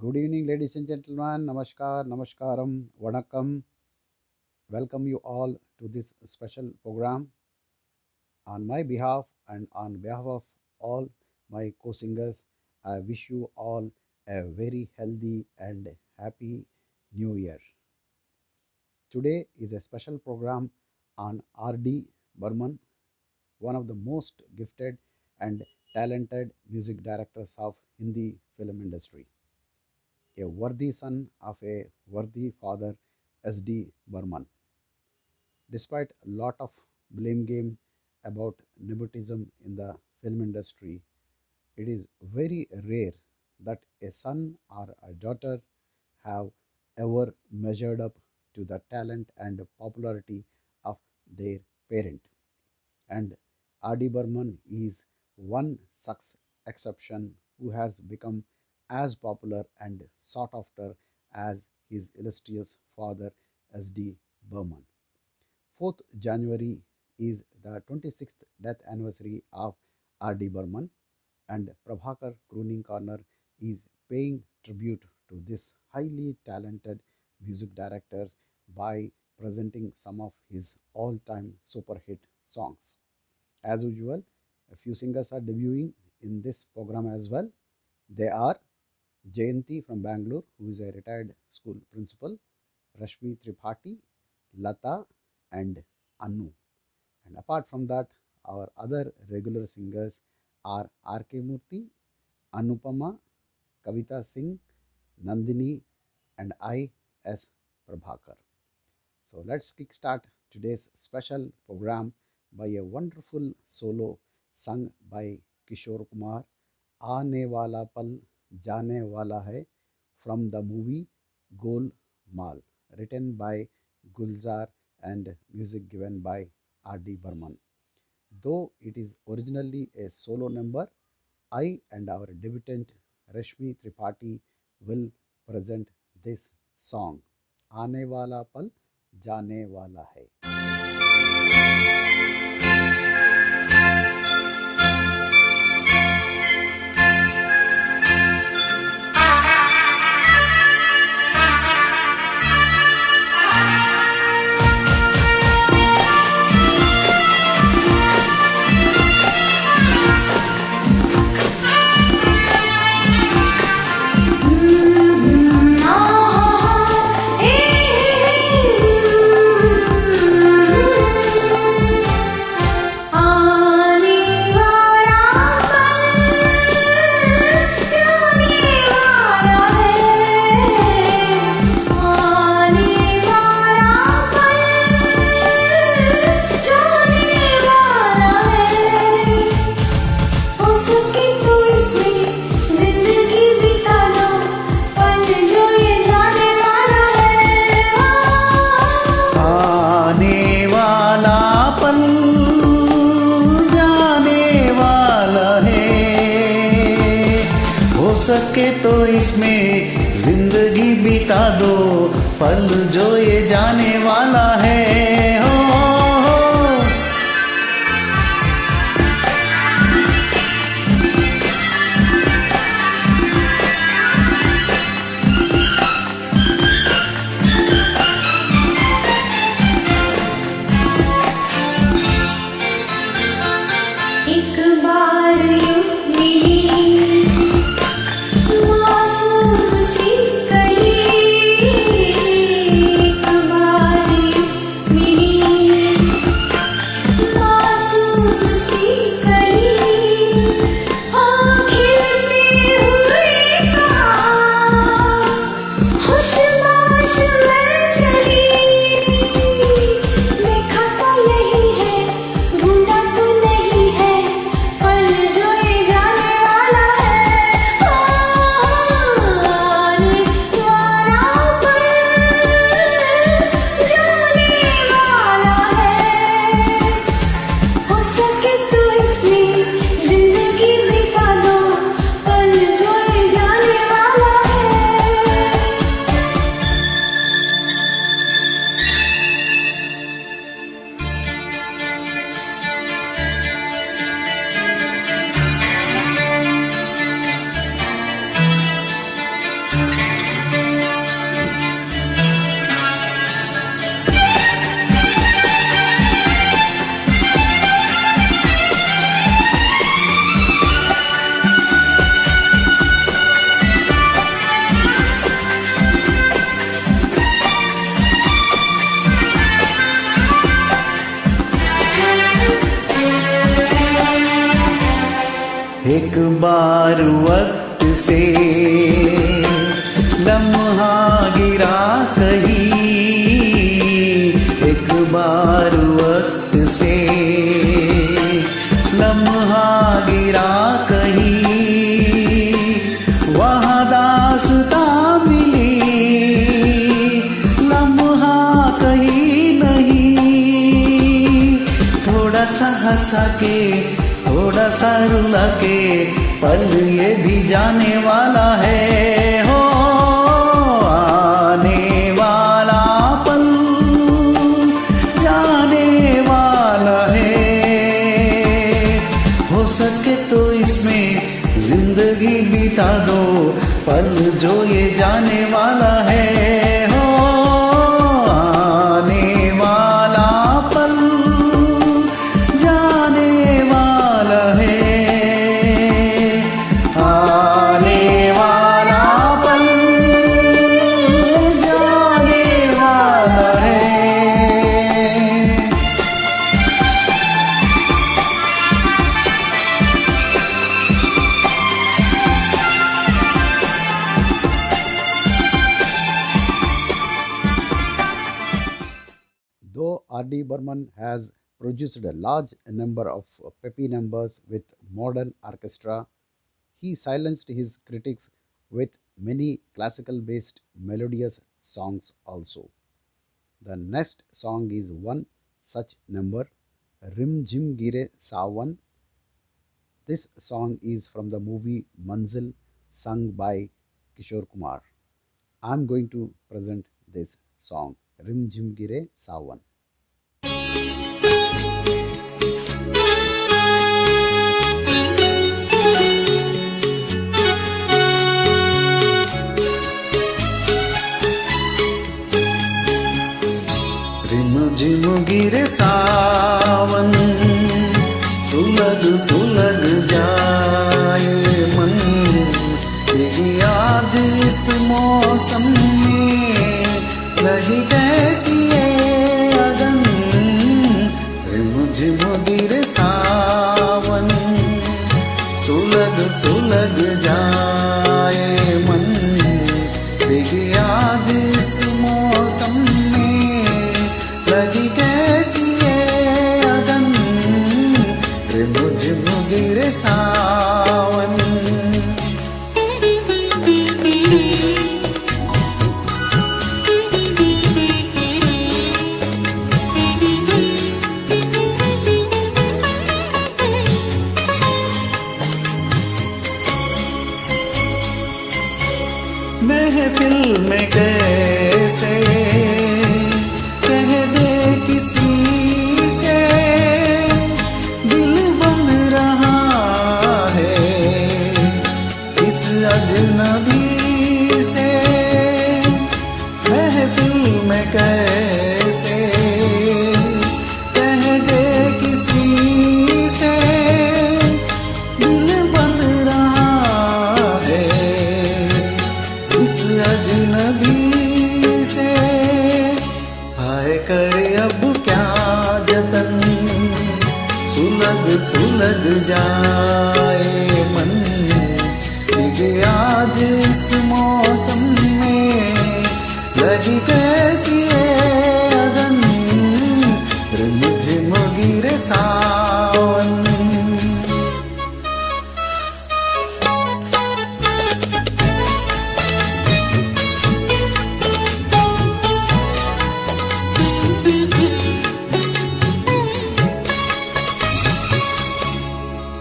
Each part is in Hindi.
Good evening, ladies and gentlemen. Namaskar, namaskaram, vanakkam. Welcome you all to this special program. On my behalf and on behalf of all my co singers, I wish you all a very healthy and happy new year. Today is a special program on R.D. Burman, one of the most gifted and talented music directors of Hindi film industry, a worthy son of a worthy father, S.D. Burman. Despite a lot of blame game about nepotism in the film industry, it is very rare that a son or a daughter have ever measured up to the talent and popularity of their parent. And R.D. Burman is one such exception who has become as popular and sought after as his illustrious father S.D. Burman. 4th January is the 26th death anniversary of R.D. Burman, and Prabhakar Crooning Corner is paying tribute to this highly talented music director by presenting some of his all-time super hit songs. As usual, a few singers are debuting in this program as well. They are Jayanti from Bangalore, who is a retired school principal, Rashmi Tripathi, Lata, and Anu. And apart from that, our other regular singers are R.K. Murthy, Anupama, Kavita Singh, Nandini, and I. S. Prabhakar. So let's kickstart today's special program by a wonderful solo sung by Kishore Kumar, Aane Wala Pal Jaane Wala Hai, from the movie Gol Maal, written by Gulzar and music given by R.D. Burman. Though it is originally a solo number, I and our debutant Rashmi Tripathi will present this song, Aane Wala Pal Jaane Wala Hai. सके तो इसमें जिंदगी बिता दो, पल जो ये जाने वाला है। हो एक बार से, लम्हा गिरा कहीं एक बार वक्त से, लम्हा गिरा कहीं वहाँ दास्तां मिली, लम्हा कहीं नहीं। थोड़ा सा हंसा के, थोड़ा सा रुला के, पल ये भी जाने वाला है। हो आने वाला पल जाने वाला है। हो सके तो इसमें जिंदगी बिता दो, पल जो ये जाने वाला है। हो आने वाला पल जाने वाला है, आने वाला पल जाने वाला है। Though R.D. Burman has produced a large number of peppy numbers with modern orchestra, he silenced his critics with many classical-based melodious songs also. The next song is one such number, Rim Jim Gire Sawan. This song is from the movie Manzil, sung by Kishore Kumar. I am going to present this song, Rim Jim Gire Sawan. रिम झिम गिरे सावन, सुलग सुलग जाए मन, एक याद इस मौसम में लगी कैसी है अगन। रिम झिम गिरे सावन, सुलग सुलग जाए मन, एक याद इस मौसम में लगी कैसी है अगन। रिम झिम गिरे सावन। महफिल में कैसे कह दे किसी से, दिल बन रहा है इस अजनबी से। महफिल में कैसे कह दे किसी से, दिल बन रहा है इस अजनबी से। हाय करे अब क्या जतन, सुलग सुलग जाए मन, एक आज इस मौसम में लगी कैसी है अगन। रिम झिम गिरे सावन।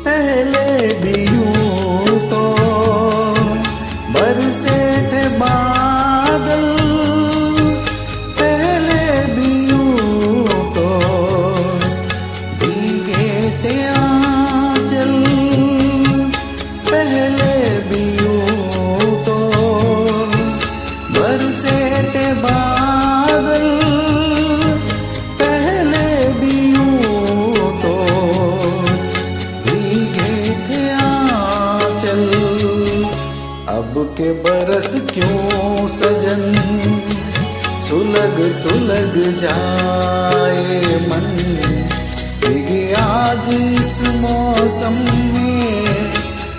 पहले भी यूं तो बरसे थे बादल, पहले भी यूं तो भीगे थे आंचल, पहले भी यूं तो बरसे थे बादल, पहले भी यूं तो अब के बरस क्यों सजन, सुलग सुलग जाए मन, भीगे आज इस मौसम में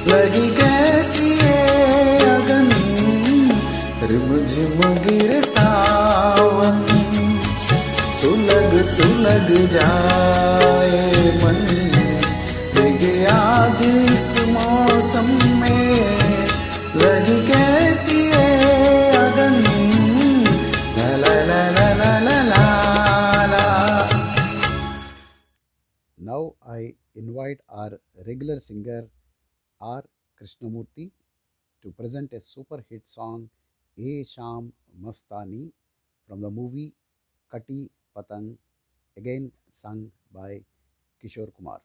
लगी कैसी है रिम झिम गिर सावन, सुलग सुलग जाए मन, लगे आज इस मौसम में, लगी कैसी है अगन, ला ला ला ला ला ला ला ला। Now I invite our regular singer R. Krishnamurti to present a super hit song Ye Sham Mastani from the movie Kati Patang, again sung by Kishore Kumar.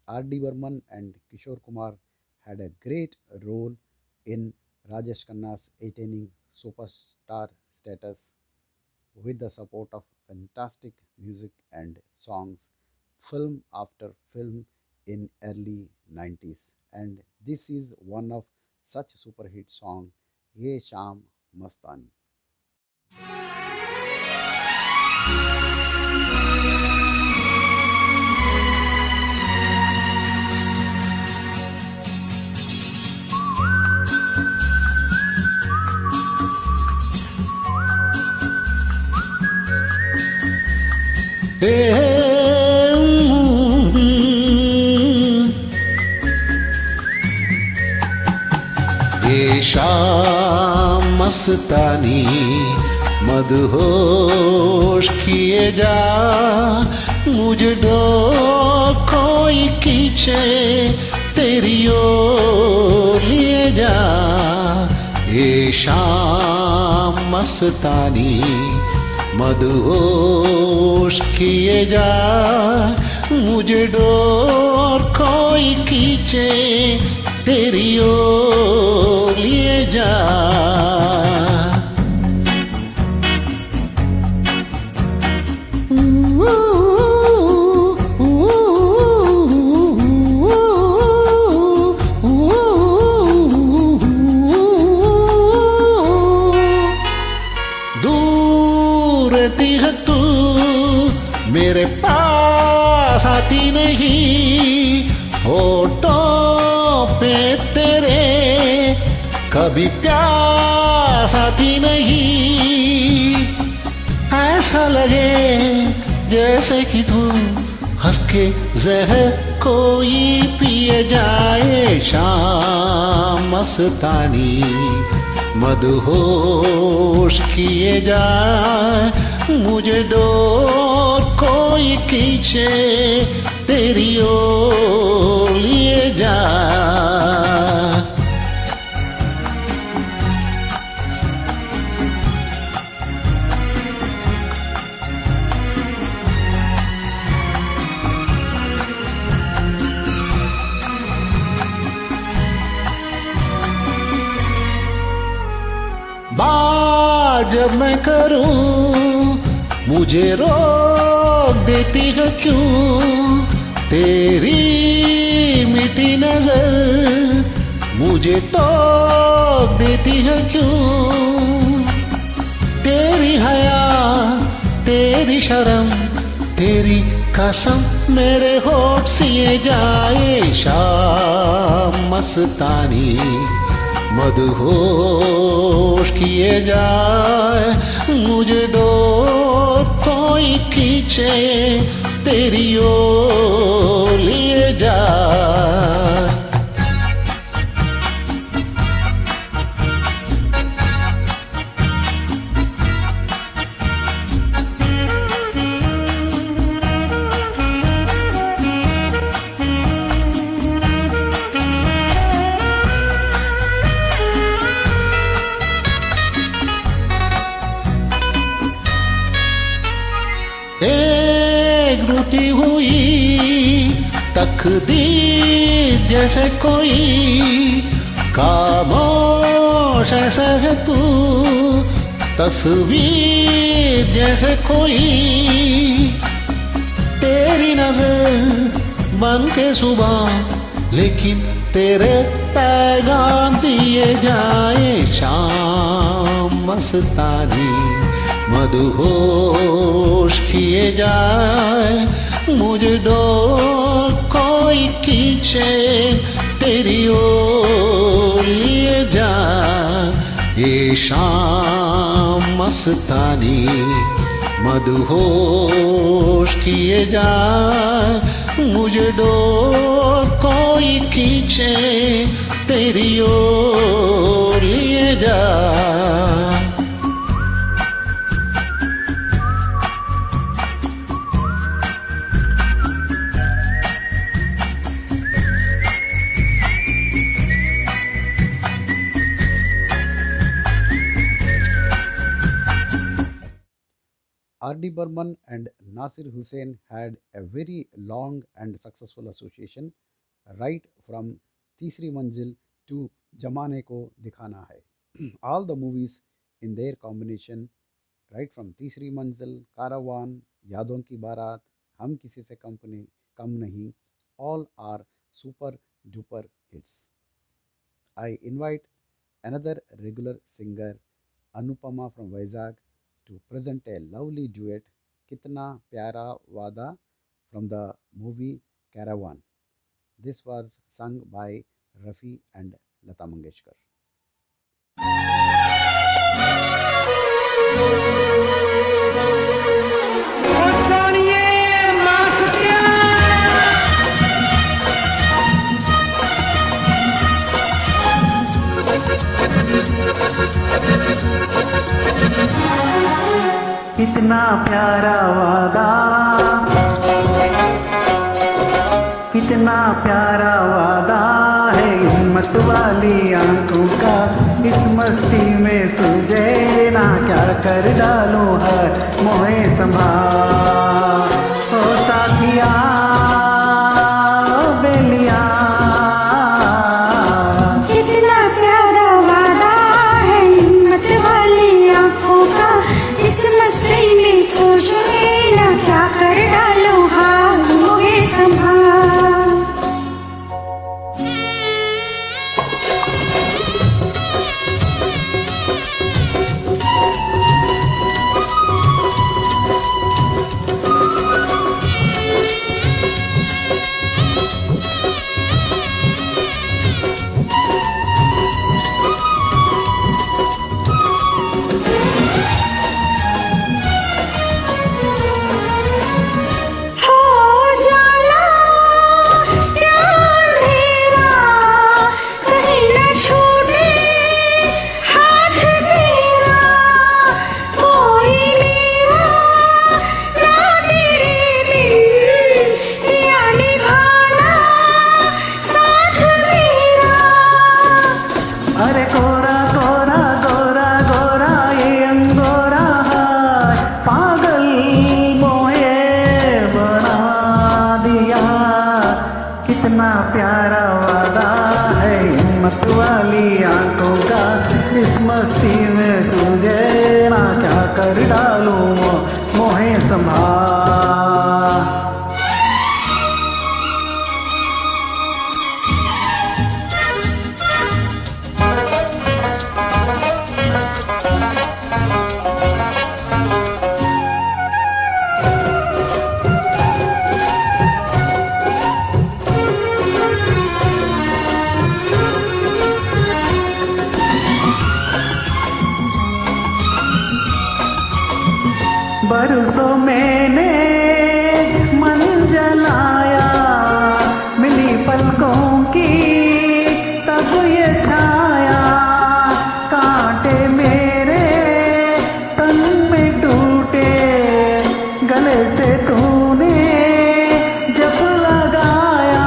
R.D. Burman and Kishore Kumar had a great role in Rajesh Khanna's attaining superstar status with the support of fantastic music and songs, film after film in early 90s, and this is one of such super hit song, Ye Sham Mastani. ये शाम मस्तानी मदहोश किए जा, मुझे डो कोई खींचे तेरी ओर लिए जा। ये शाम मस्तानी मदहोश किए जा, मुझे डोर कोई खींचे तेरी ओर लिए जा। दूर रहती है तू, मेरे पास आती नहीं, होठों पे तेरे कभी प्यास आती नहीं। ऐसा लगे जैसे कि तू हंस के जहर कोई पिए जाए। शाम मस्तानी मदहोश किए जाए, मुझे डोर कोई खींचे तेरी ओर लिए जा। बात जब मैं करूं मुझे रोक देती है क्यों, तेरी मीठी नजर मुझे टोक देती है क्यों। तेरी हया तेरी शर्म तेरी कसम मेरे होठ सिए जाए। शाम मस्तानी मदहोश किए जाए, मुझे डोर कोई खींचे तेरी ओर लिए जाए। एक रूठी हुई तकदीर जैसे कोई, खामोश ऐसा है तू तस्वीर जैसे कोई। तेरी नजर बन के सुबह लेकिन तेरे पैगाम दिए जाए। शाम मस्तानी मदहोश किए जाए, मुझे डोर कोई खींचे तेरी ओर लिए जा। ये शाम मस्तानी मदहोश किए जा, मुझे डोर कोई खींचे तेरी ओर लिए जा। R.D. Burman and Nasir Hussain had a very long and successful association right from Teesri Manzil to Zamane Ko Dikhana Hai. All the movies in their combination, right from Teesri Manzil, Caravan, Yadon Ki Barat, Hum Kisi Se Kam Nahi, all are super duper hits. I invite another regular singer, Anupama from Vizag, to present a lovely duet, Kitna Pyara Wada, from the movie Caravan. This was sung by Rafi and Lata Mangeshkar. कितना प्यारा वादा, कितना प्यारा वादा है हिम्मत वाली आंखों का, इस मस्ती में सूझे ना क्या कर डालूं है मोहे संभाल। ओ साथिया बेलिया, कितना प्यारा वादा है हिम्मत वाली आंखों का, इस मस्ती में सोचे ना क्या कर डालो हाथ मोहे संभाल। कितना प्यारा वादा है हिम्मत वाली आंखों का, इस मस्ती में सूझे ना क्या कर डालूं मोहे संभाल। बरसों मैंने मन जलाया, मिली पलकों की तब ये छाया, कांटे मेरे तन में टूटे, गले से तूने जब लगाया।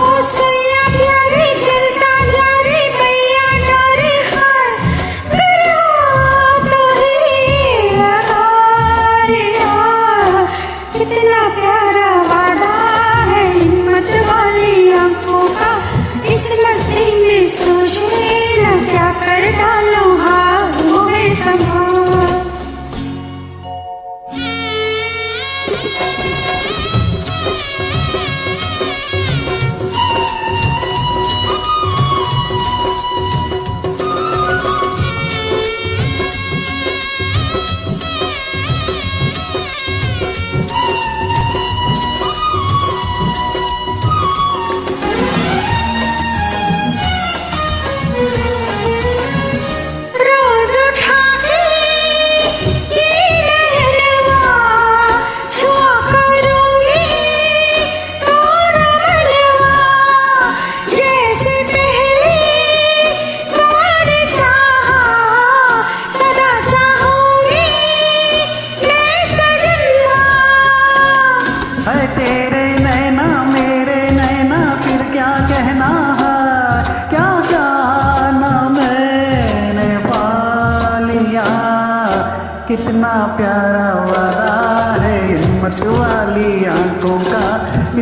ओ सैया प्यारे चलता जा रे भैया डोरे हार, गला तो ही लगा लिया। प्यारा वादा है हिम्मत वाली आंखों का,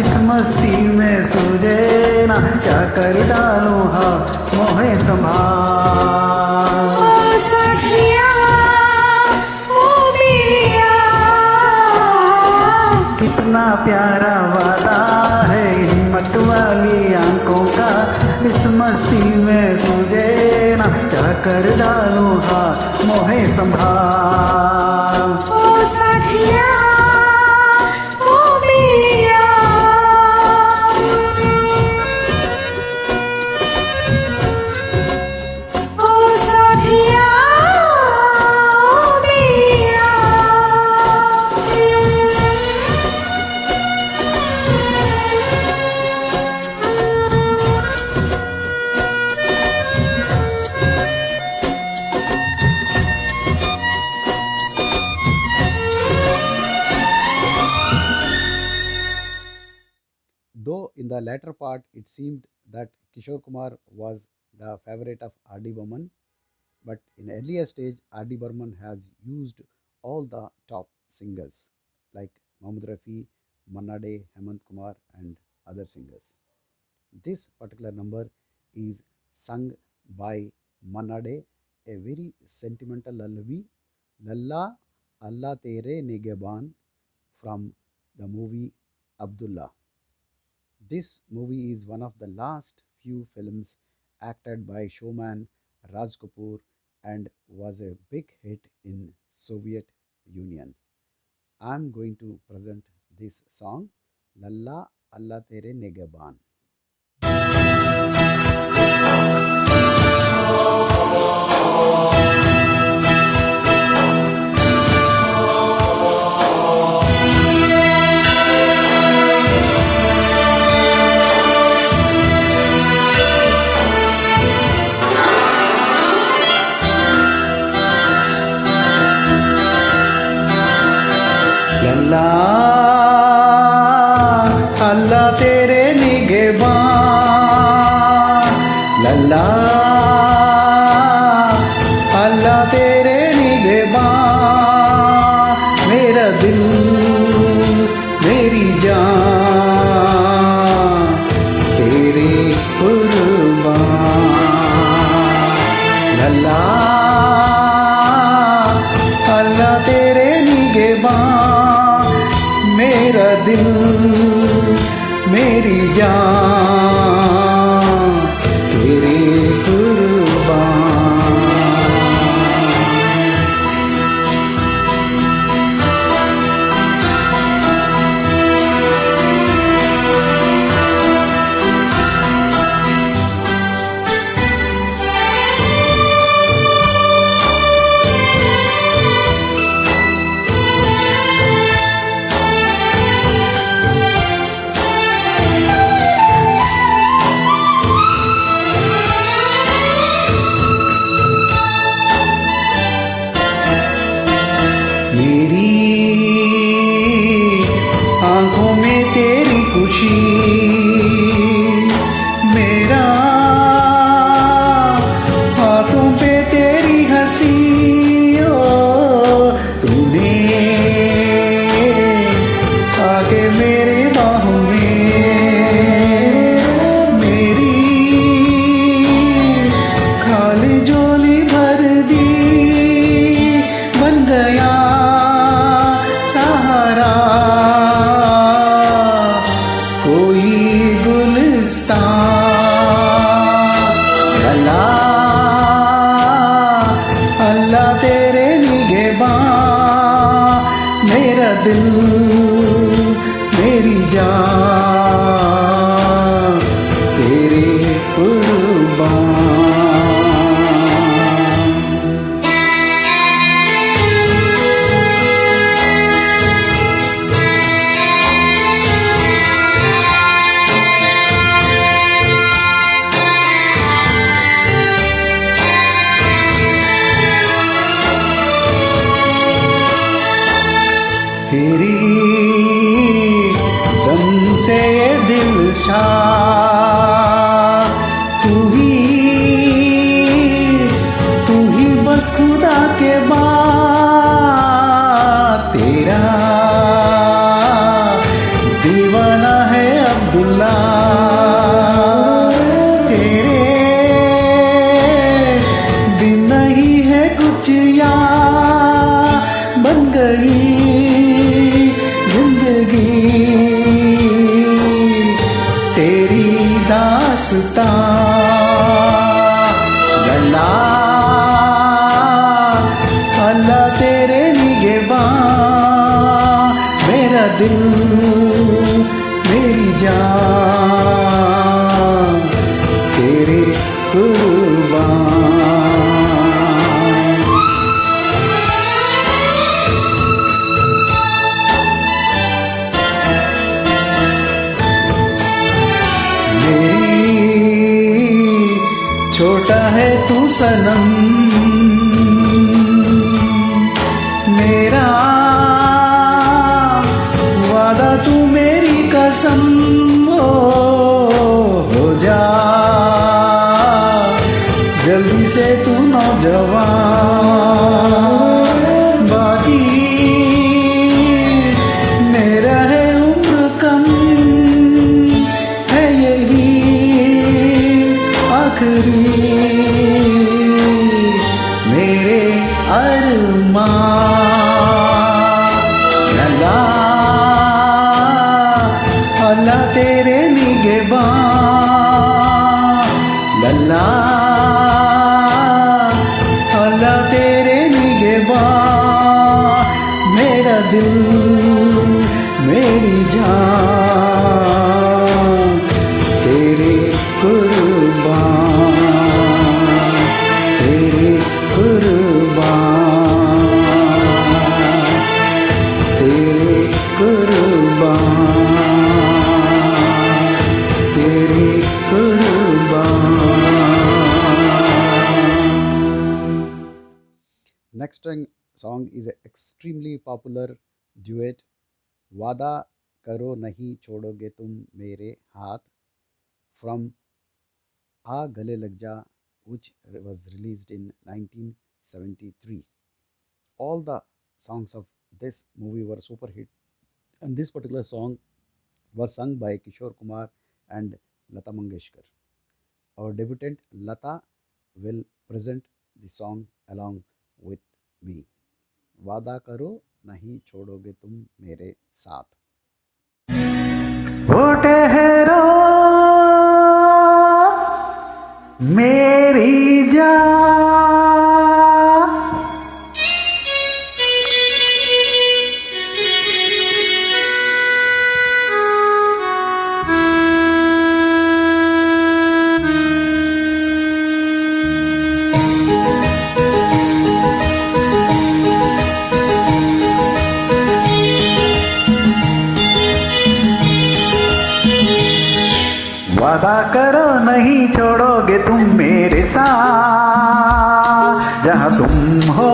इस मस्ती में सूझे ना क्या कर डालूं हाँ मोहे संभाल। ओ सखिया ओ बिया, कितना प्यारा वादा है हिम्मत वाली आंखों का, इस मस्ती में सूझे ना क्या कर डालूं हाँ मोहे संभाल। ओ सखिया ओ बिया, ओ सखिया ओ बिया। Though in the latter part it seemed that Kishore Kumar was the favorite of R.D. Burman, but in earlier stage R.D. Burman has used all the top singers like Mohammad Rafi, Manna Dey, Hemant Kumar and other singers. This particular number is sung by Manna Dey, a very sentimental lullaby, Lalla Allah Tere Nigeban, from the movie Abdullah. This movie is one of the last few films acted by showman Raj Kapoor and was a big hit in Soviet Union. I am going to present this song, Lalla Allah Tere Nigeban. लल्ला अल्लाह तेरे निगहबान, लल्ला अल्लाह तेरे निगहबान, मेरा दिल मेरी जान तेरे कुर्बान। लल्ला अल्लाह तेरे निगहबान, मेरा दिल मेरी जान तेरे कुर्बान। मेरी आंखों में तेरी खुशी, मेरा हाथों पे तेरी हंसी, ओ तूने आके मेरे बाहों में मेरी खाली झोली भर दी, बन गया सहारा कोई गुलिस्तान। अल्लाह अल्लाह तेरे निगहबान, मेरा दिल मेरी जान तेरे कुर्बान। तेरी दम से ये दिल शाह, तू ही बस खुदा के बाद, दिल मेरी जान तेरे कुर्बान। छोटा है तू सनम मेरा वादा तू मेरी कसम हो जा जल्दी से तू नौजवान। बाकी मेरा है उम्र कम है यही आखिरी मेरे अरमान। अल्लाह अल्लाह तेरे निगहबान, अल्लाह अल्लाह तेरे निगहबान। मेरा दिल मेरी जान तेरे कुर्बान, तेरे कुर्बान, तेरे कुर्बान, तेरे कुर्बान। Next song is an extremely popular duet, वादा करो नहीं छोड़ोगे तुम मेरे हाथ, from आ गले लग जा, which was released in 1973. All the songs of this movie were super hit, and this particular song was sung by Kishore Kumar and Lata Mangeshkar. Our debutant Lata will present the song along with me. वादा करो नहीं छोड़ोगे तुम मेरे साथ। वो ठहरो मेरी जान, वादा करो नहीं छोड़ोगे तुम मेरे साथ, जहाँ तुम हो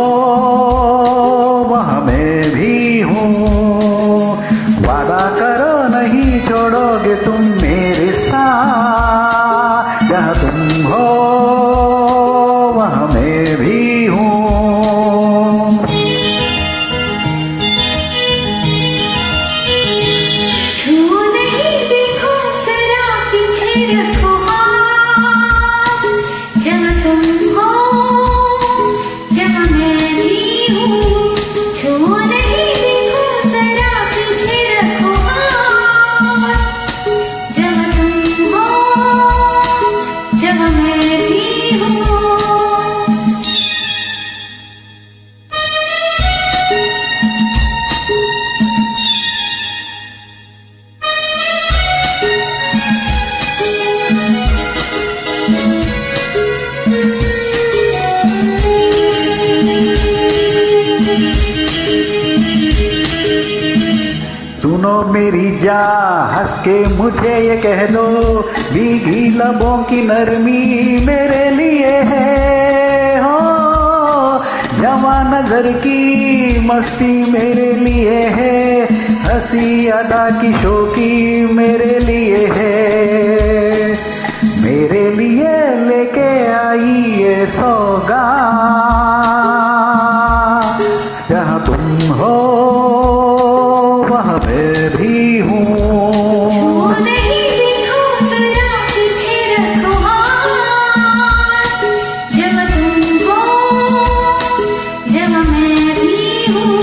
वहाँ मैं भी हूँ। वादा करो नहीं छोड़ोगे तुम मेरे साथ, जहाँ तुम हो वहाँ मैं भी हूँ। रखो हाथ, जहाँ तुम हो जहाँ मैं भी हूँ। छू नहीं देखो जरा पीछे रखो हाथ, जहाँ तुम हो जहाँ मैं भी हूँ। सुनो मेरी जा हंस के मुझे ये कह दो, भीगी लबों की नरमी मेरे लिए है हो, जवां नजर की मस्ती मेरे लिए है, हंसी अदा की शौकी मेरे लिए है। मेरे लिए लेके आई ये सौगात, जहाँ तुम हो वहाँ मैं भी हूँ। नहीं देखो जरा पीछे रखो हाथ, जहाँ तुम हो जहाँ मैं भी हूँ।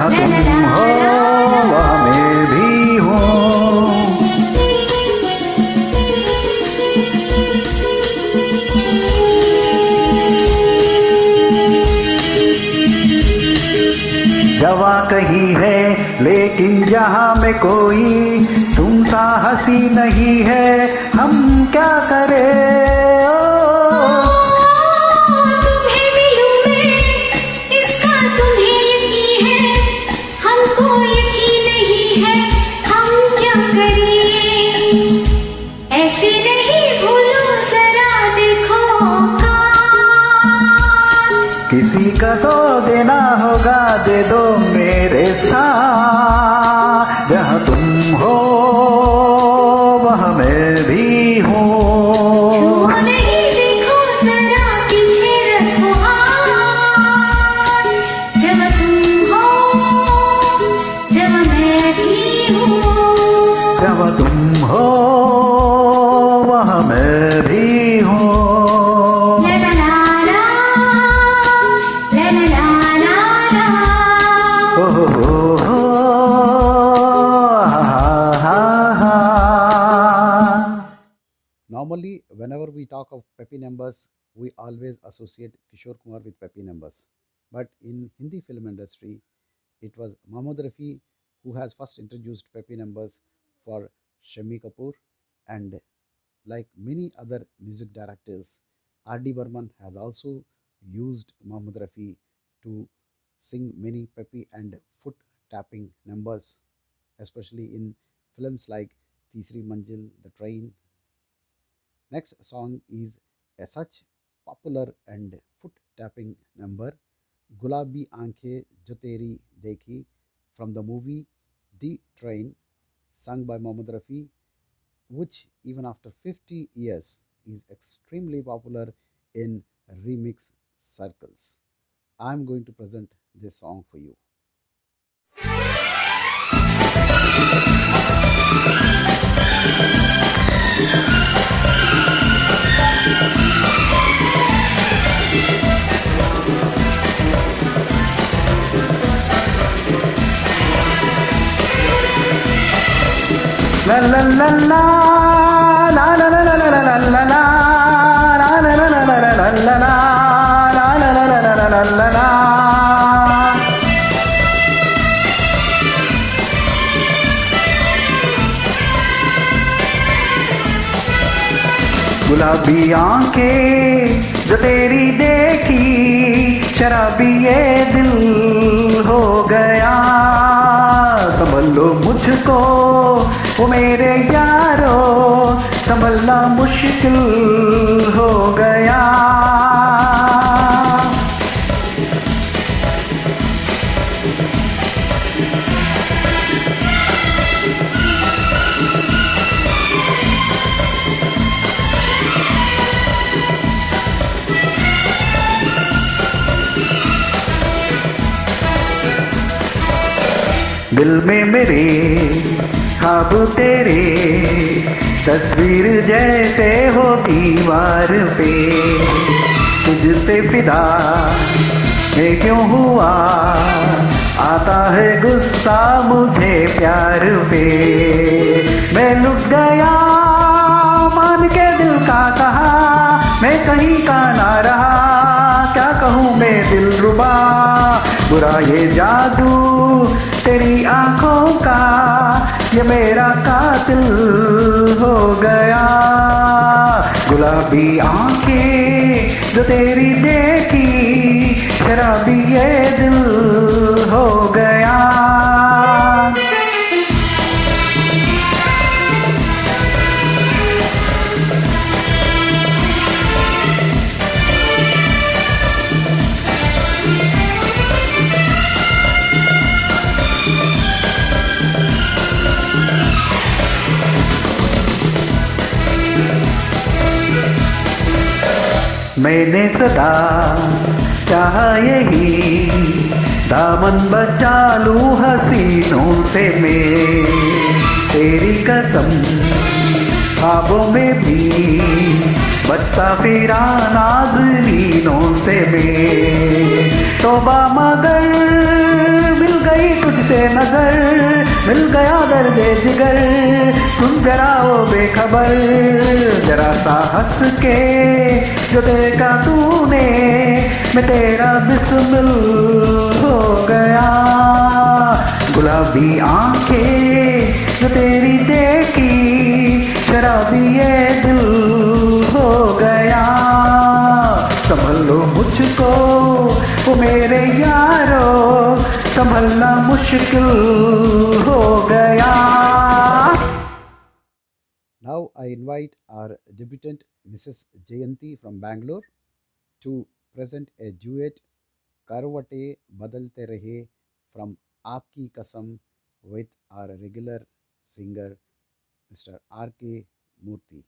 जहाँ तुम हो वहाँ मैं भी हूँ। जवा कहीं है लेकिन जहाँ में कोई तुम सा हंसी नहीं है, हम क्या करें ओ। तुम्हें मिलूं मैं इसका तुम्हें यकीन है, हमको यकीन नहीं है, हम क्या करें। ऐसे नहीं भूलो जरा देखो किसी का तो देना होगा, दे दो मेरे साथ। जहाँ तुम हो वहाँ मैं भी हूँ। क्यों नहीं देखो जरा पीछे रखो हाथ, जब तुम हो जब मैं भी हूँ। जहाँ तुम हो वहाँ मैं भी हूँ। Normally, whenever we talk of peppy numbers, we always associate Kishore Kumar with peppy numbers. But in Hindi film industry, it was Mohammad Rafi who has first introduced peppy numbers for Shammi Kapoor, and like many other music directors, R.D. Burman has also used Mohammad Rafi to sing many peppy and foot tapping numbers, especially in films like Teesri Manzil, The Train. Next song is a such popular and foot tapping number, Gulabi Aankhein Jo Teri Dekhi, from the movie The Train, sung by Mohammad Rafi, which even after 50 years is extremely popular in remix circles. I am going to present this song for you. La la la la la la la la la la la la la गुलाबी आंखें जो तेरी देखी, शराबी ये दिल हो गया। संभल लो मुझको वो मेरे यारो, संभलना मुश्किल हो गया। दिल में मेरे ख्वाब तेरे, तस्वीर जैसे हो दीवार पे। तुझसे फिदा मैं क्यों हुआ, आता है गुस्सा मुझे प्यार पे। मैं लुट गया मान के दिल का कहा, मैं कहीं का ना रहा, क्या कहूँ मैं दिलरुबा। बुरा ये जादू तेरी आंखों का, ये मेरा कातिल हो गया। गुलाबी आंखें जो तेरी देखी, शराबी ये दिल हो गया। मैंने सदा चाहा यही, दामन बचा लूं हसीनों से मैं। तेरी कसम ख्वाबों में भी बचता फिरा नाज़नीनों से मैं। तौबा मगर मिल गई तुझसे नजर, मिल गया दर्द जिगर, सुन जरा ओ बेखबर, जरा सा हंस के जो देखा तूने, मैं तेरा बिस्मिल हो गया। गुलाबी आंखें जो तेरी देखी, शराबी ये दिल हो गया। संभल लो मुझको वो मेरे यारो, संभलना मुश्किल हो गया। Now I invite our debutant Mrs. Jayanti from Bangalore to present a duet Karvate Badalte Rahe from Aapki Kasam with our regular singer Mr. R.K. Murthy.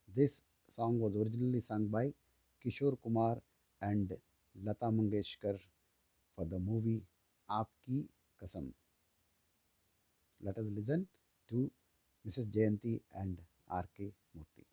This song was originally sung by Kishore Kumar and Lata Mangeshkar for the movie Aapki Kasam. Let us listen to Mrs. Jayanti and R.K. Murthy.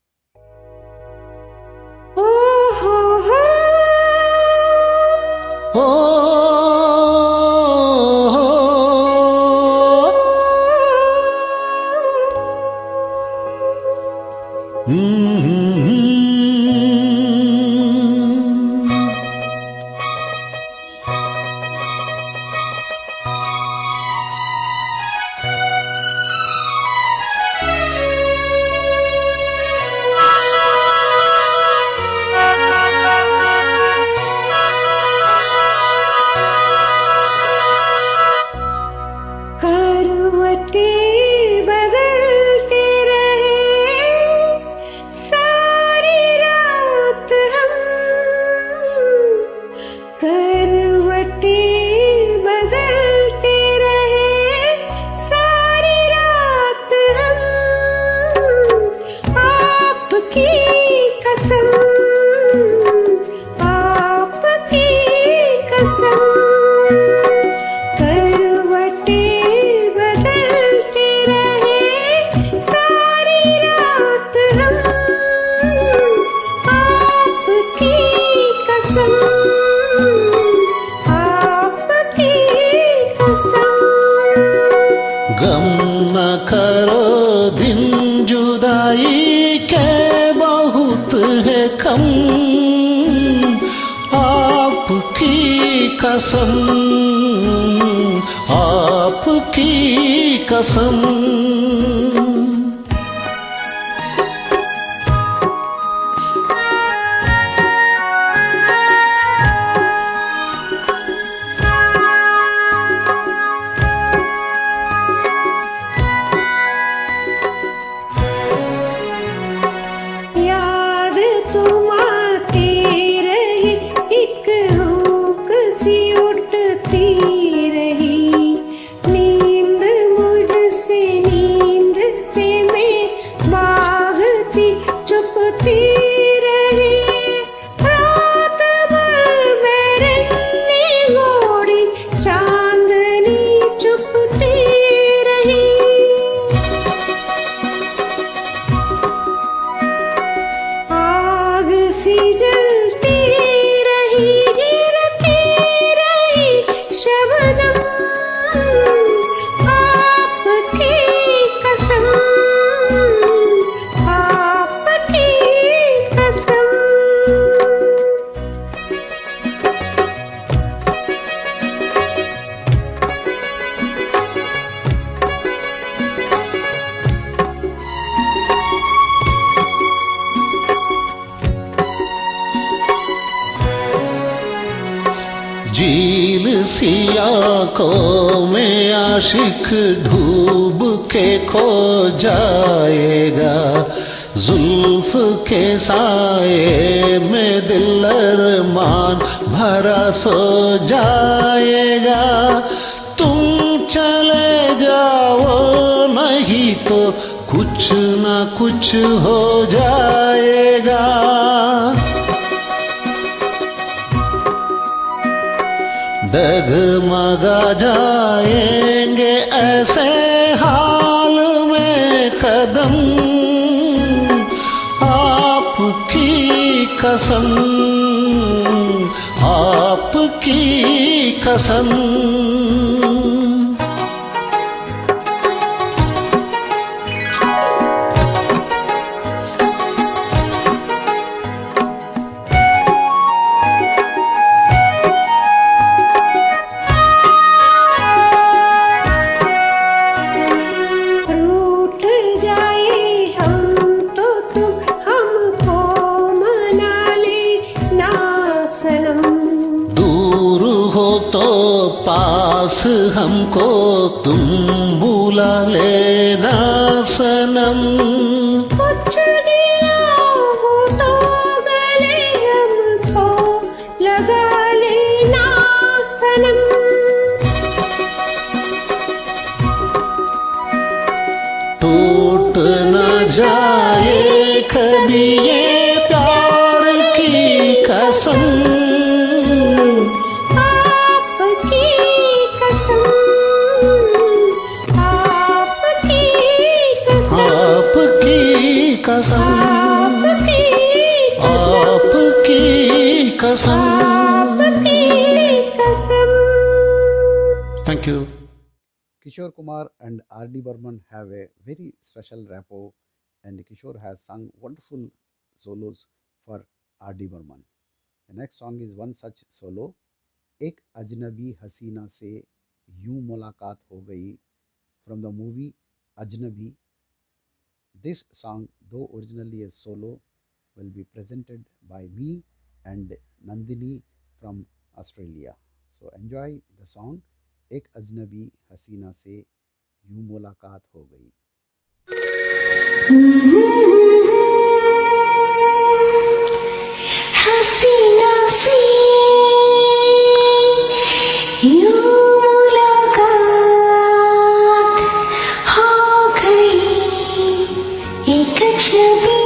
कसम आपकी कसम। झील सी आंखों में आशिक डूब के खो जाएगा, जुल्फ के साए में दिल अरमान भरा सो जाएगा। तुम चले जाओ नहीं तो कुछ ना कुछ हो जाएगा। डगमगा जाएंगे ऐसे हाल में कदम, आपकी कसम, आपकी कसम। रूठ जाए हम तो तुम हमको मना लेना सनम। दूर हो तो पास हमको तुम बुला लेना सनम। कुछ दिया हो तो गले हमको लगा लेना सनम। टूट न जाए कभी ये प्यार की कसम, आपकी कसम, आपकी कसम, आपकी कसम, आपकी कसम, आपकी कसम। आपकी कसम। Thank you. Kishore Kumar and R.D. Burman have a very special rapport, and Kishore has sung wonderful solos for R.D. Burman. The next song is one such solo, एक अजनबी हसीना से यूं मुलाकात हो गई, from the movie Ajnabi. This song, though originally a solo, will be presented by me and Nandini from Australia. So enjoy the song एक अजनबी हसीना से यूं मुलाकात हो गई। हसीना से यूं मुलाकात हो गई, एक अजनबी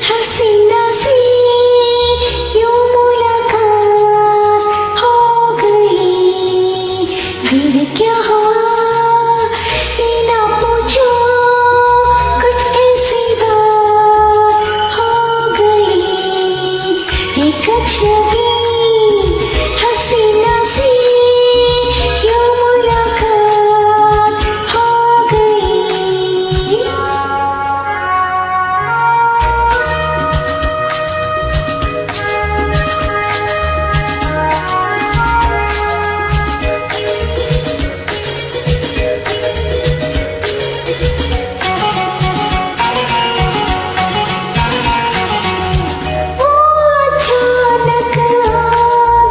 हसीना से यूं मुलाकात हो गई। फिर क्या हुआ ये ना पूछो, कुछ ऐसी बात हो गई। एक अजनबी हसीना से यूं मुलाकात हो गई। वो अचानक आ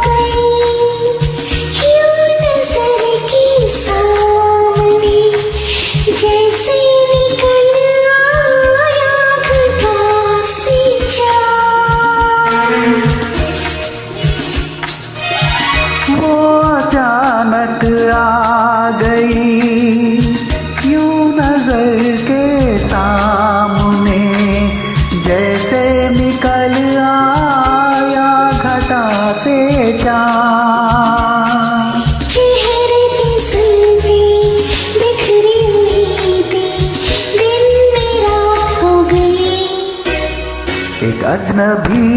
गई यूं नजर के सामने, जैसे निकल आया घटा से चाँद। वो अचानक आ गई यूं नजर के सामने, जैसे निकल आया घटा से चाँद। चेहरे पे जुल्फें बिखरी हुई थी, दिन में रात हो गई। एक अजनबी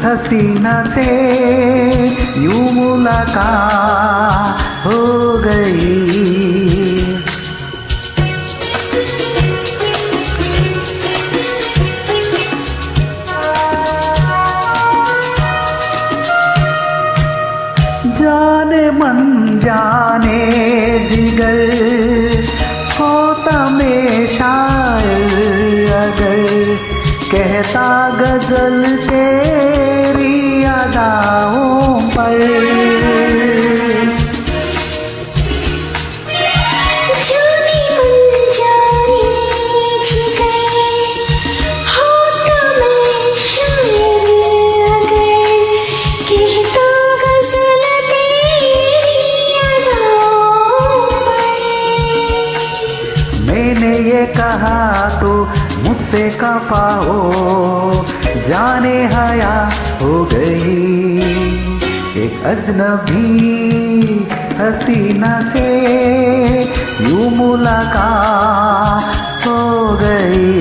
हसीना से यूं मुलाकात हो गई। जाने मन जाने जिगर होता में शायर अगर, कहता गजल तेरी अदाओं पर। जाने मन जाने जिगर होता मैं शायर अगर, कहता गजल तेरी अदाओं पर। मैंने ये कहा तो मुझसे कफा हो जाने हया हो गई। एक अजनबी हसीना से यूं मुलाकात हो गई।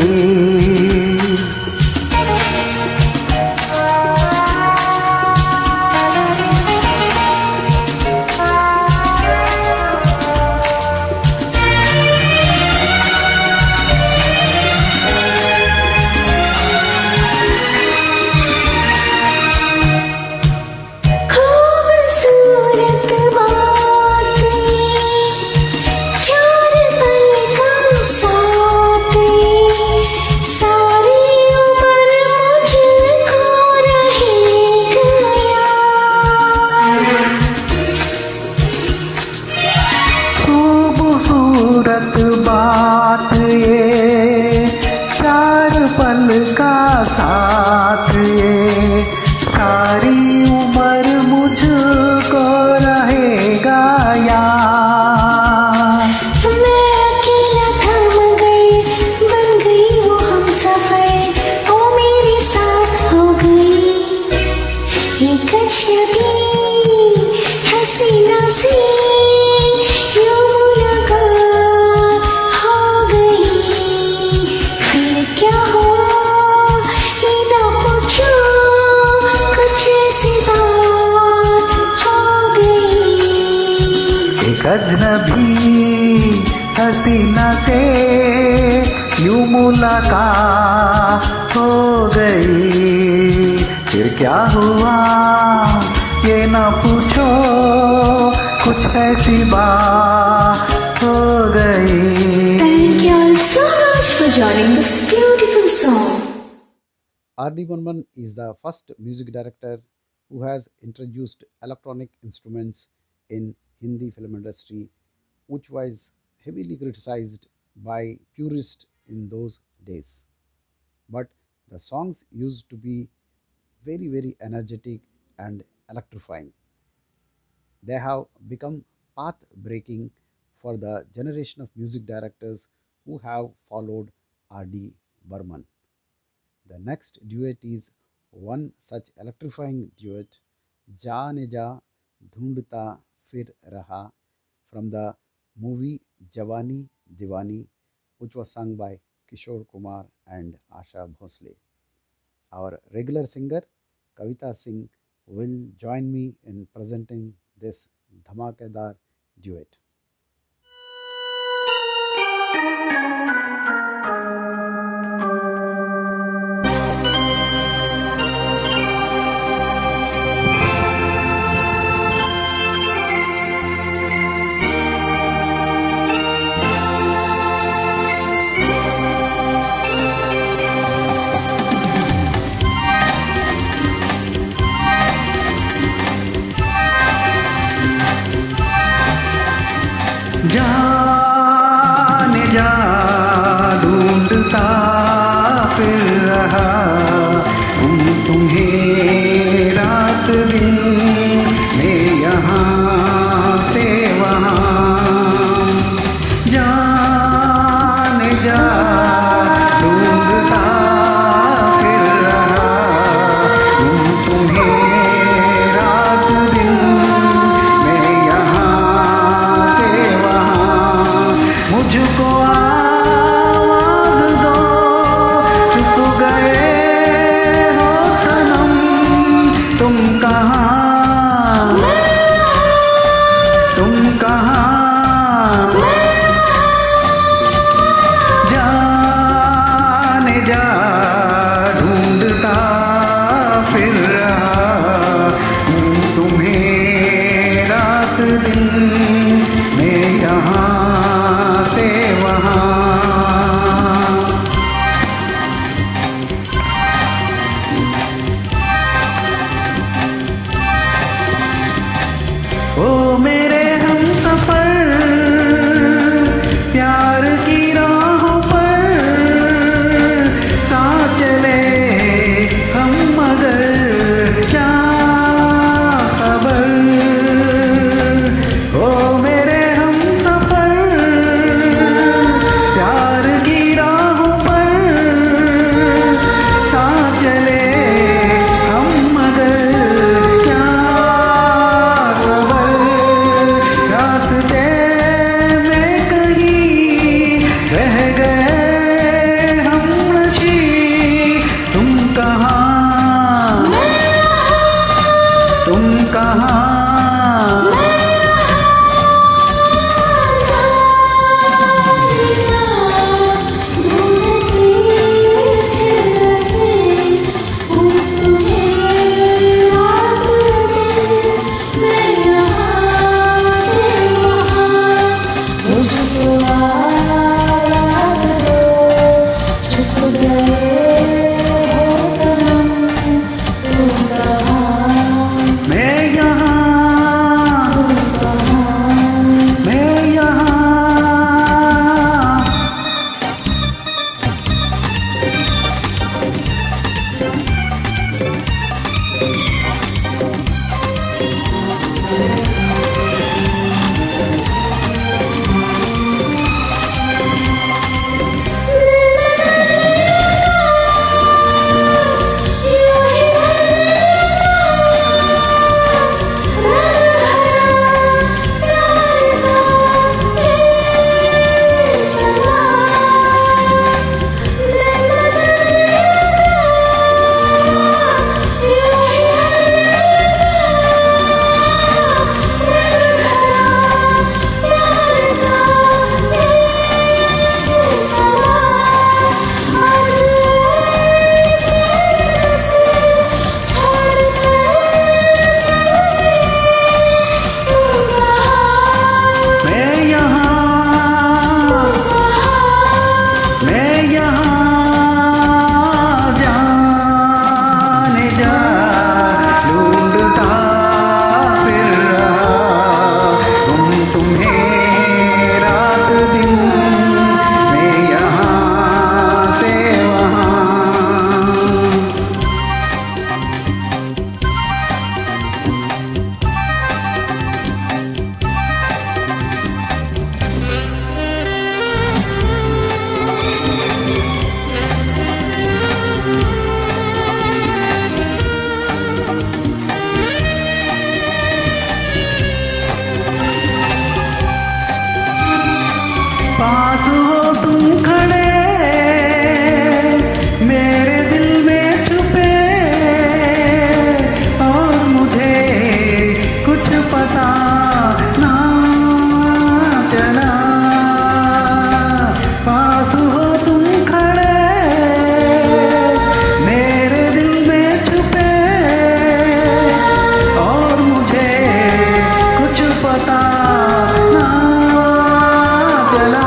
खूबसूरत बात ये, 4 पल का साथ ये, सारी उम्र मुझको रहेगा याद। मैं अकेला था मगर बन गई वो हमसफर, वो मेरे साथ हो गई एक अजनबी हसीना से यूं मुलाकात हो गई। फिर क्या हुआ ये ना पूछो, कुछ ऐसी बात हो गई। एक अजनबी हसीना से यूं मुलाकात हो गई। फिर क्या हुआ ये ना पूछो, कुछ ऐसी बात हो गई। Thank you all so much for joining this beautiful song. R.D. Burman is the first music director who has introduced electronic instruments in Hindi film industry, which was heavily criticized by purists in those days. But the songs used to be very, very energetic and electrifying. They have become path breaking for the generation of music directors who have followed R.D. Burman. The next duet is one such electrifying duet, Jaane Ja Dhundta Fir Raha, from the movie Jawani Diwani, which was sung by Kishore Kumar and Asha Bhosle. Our regular singer Kavita Singh will join me in presenting this dhamakedar duet. जाने जा ढूंढता फिर रहा तुम्हें रात दिन में, यहाँ से वहाँ। जाने जा ढूंढता फिर रहा तुम्हें रात दिन में, यहाँ से वहाँ। पास हो तुम खड़े मेरे दिल में छुपे और मुझे कुछ पता ना चला पास हो तुम खड़े मेरे दिल में छुपे और मुझे कुछ पता ना चला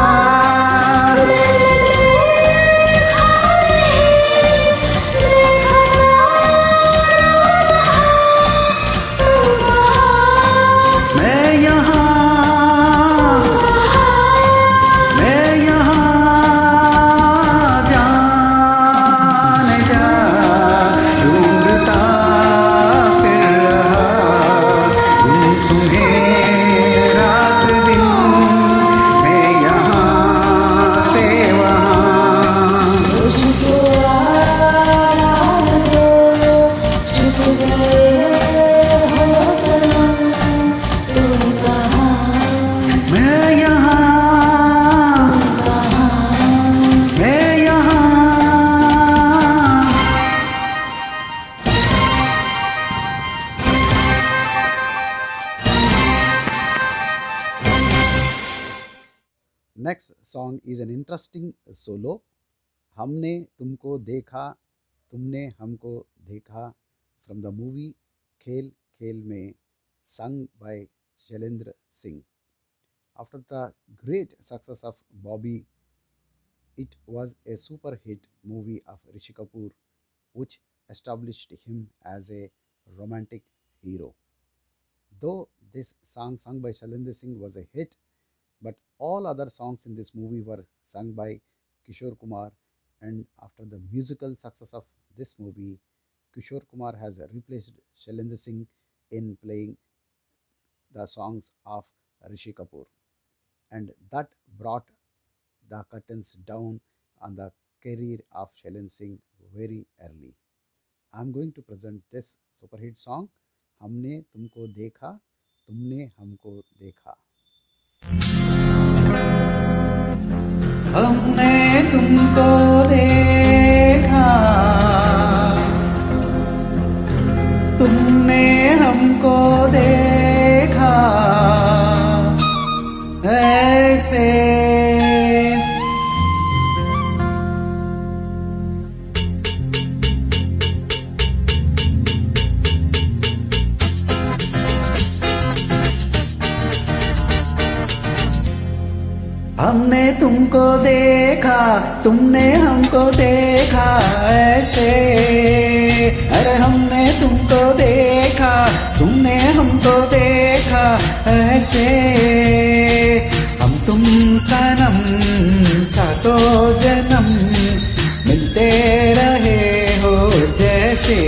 मैं यहाँ जाने जा ढूंढता फिर रहा तुम्हें रात दिन मैं यहाँ से वहाँ मैं यहाँ Next song is an interesting solo. हमने तुमको देखा तुमने हमको देखा from the movie खेल खेल में, sung by Shailendra Singh. After the great success of Bobby, it was a super hit movie of Rishi Kapoor, which established him as a romantic hero. Though this song sung by Shailendra Singh was a hit, but all other songs in this movie were sung by Kishore Kumar, and after the musical success of this movie, Kishore Kumar has replaced Shailendra Singh in playing the songs of Rishi Kapoor, and that brought the curtains down on the career of Shailendra Singh very early. I am going to present this super hit song, हमने तुमको देखा तुमने हमको देखा. हमने तुमको देखा तुमने हमको देखा ऐसे हमने तुमको देखा तुमने हमको देखा ऐसे अरे हमने तुमको देखा तुमने हमको देखा ऐसे हम तुम सनम सातों जन्म मिलते रहे हो जैसे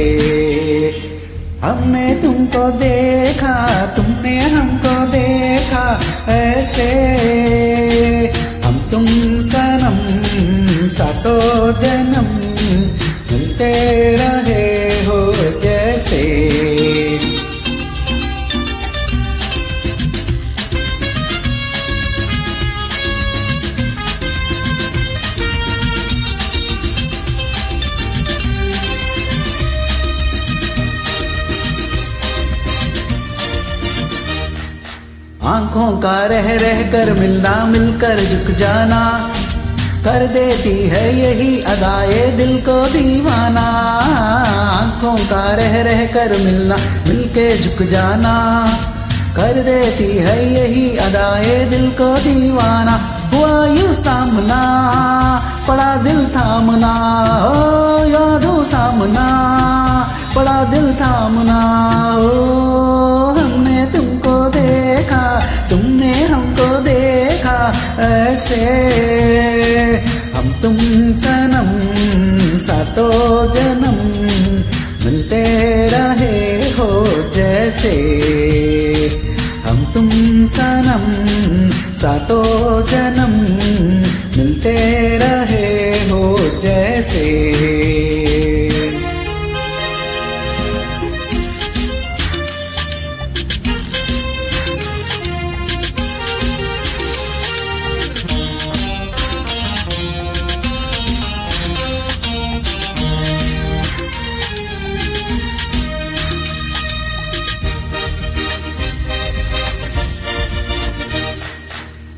हमने तुमको देखा तुमने हमको देखा ऐसे हम तुम सनम सातों जन्म मिलते रहे हो जैसे आंखों का रह रह कर मिलना मिलकर झुक जाना कर देती है यही अदाए दिल को दीवाना आंखों का रह कर मिलना मिलके झुक जाना कर देती है यही अदाए दिल को दीवाना हुआ यूं सामना पड़ा दिल थामना हो यादों सामना पड़ा दिल थामना हो हमने तुमको देखा तुमने हमको देखा ऐसे हम तुम सनम सातों जन्म मिलते रहे हो जैसे हम तुम सनम सातों जन्म मिलते रहे हो जैसे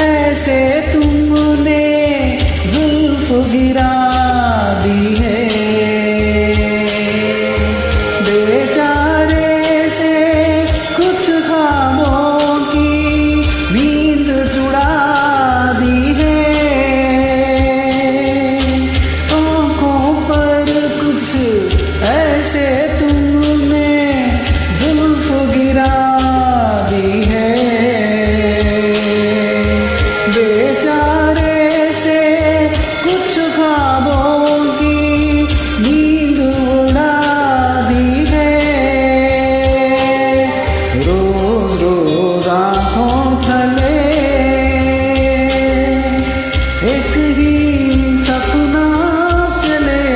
ऐसे तुमने जुल्फ गिरा दी है, बेचारे से कुछ ख्वाबों की नींद चुरा दी है, आँखों पर कुछ ऐसे तुमने जुल्फ गिरा दी है, बेचारे से कुछ ख्वाबों की नींद उड़ा दी है, रोज रोज आँखों थले एक ही सपना चले,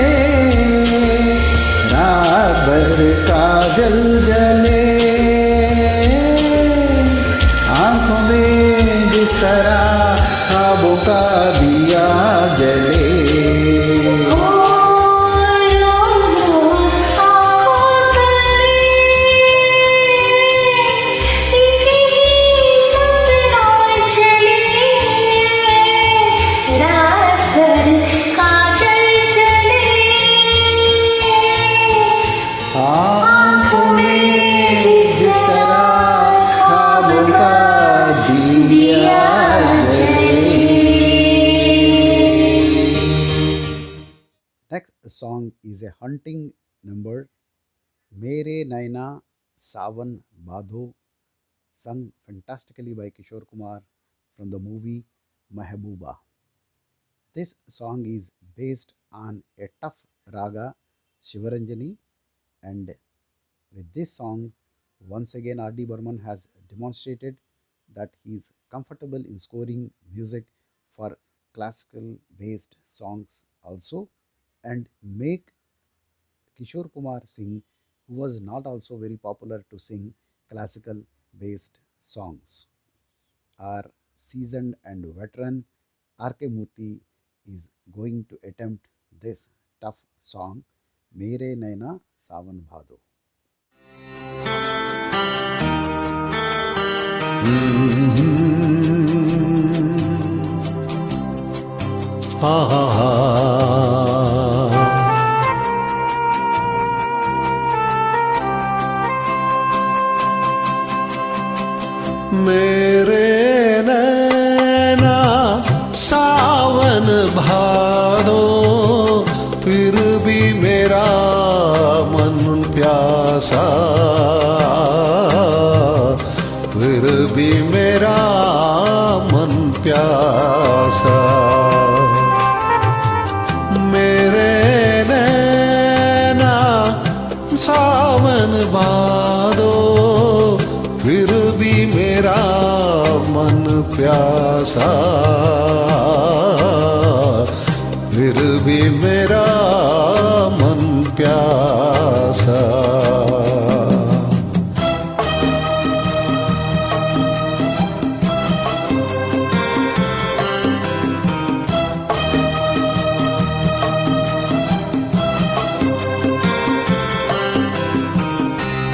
रात भर काजल जले, आँखों में जिस तरह ख्वाबों का दिया जले। आँखों में जिस तरह ख्वाबों का दिया जले। Next song is a hunting number, Mere Naina Sawan Badho, sung fantastically by Kishore Kumar from the movie Mehbooba. This song is based on a tough raga Shivaranjani, and with this song, once again R.D. Burman has demonstrated that he is comfortable in scoring music for classical based songs also, and make Kishore Kumar sing, who was not also very popular to sing classical based songs. Our seasoned and veteran R.K. Murthy is going to attempt this tough song, Mere Naina Sawan Bhado. मेरे नैना सावन भादो, फिर भी मेरा मन प्यासा, फिर भी मेरा मन प्यासा। मेरे नैना सावन भादो, फिर भी मेरा मन प्यासा, फिर भी मेरा मन प्यासा।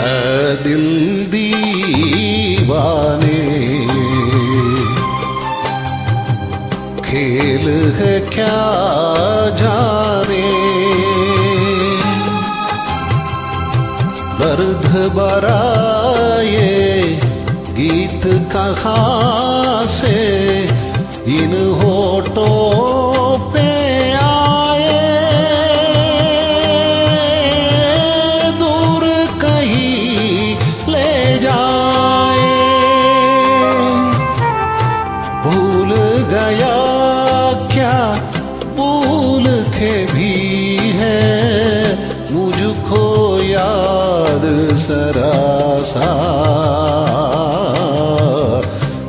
ऐ दिल दीवाने, खेल है क्या जाने, दर्द भरा ये गीत कहाँ से इन होठों पे आए, दूर कहीं ले जाए। भूल गया क्या भूल के भी है मुझको याद सरासा,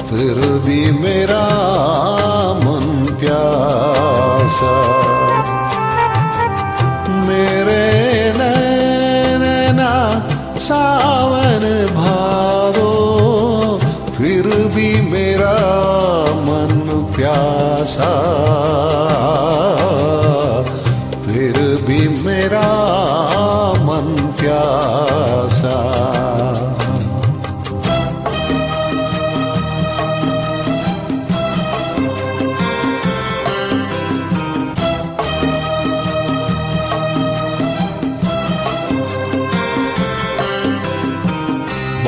फिर भी मेरा मन प्यासा। मेरे नैना सावन भादो, फिर भी मेरा मन प्यासा, फिर भी मेरा मन प्यासा।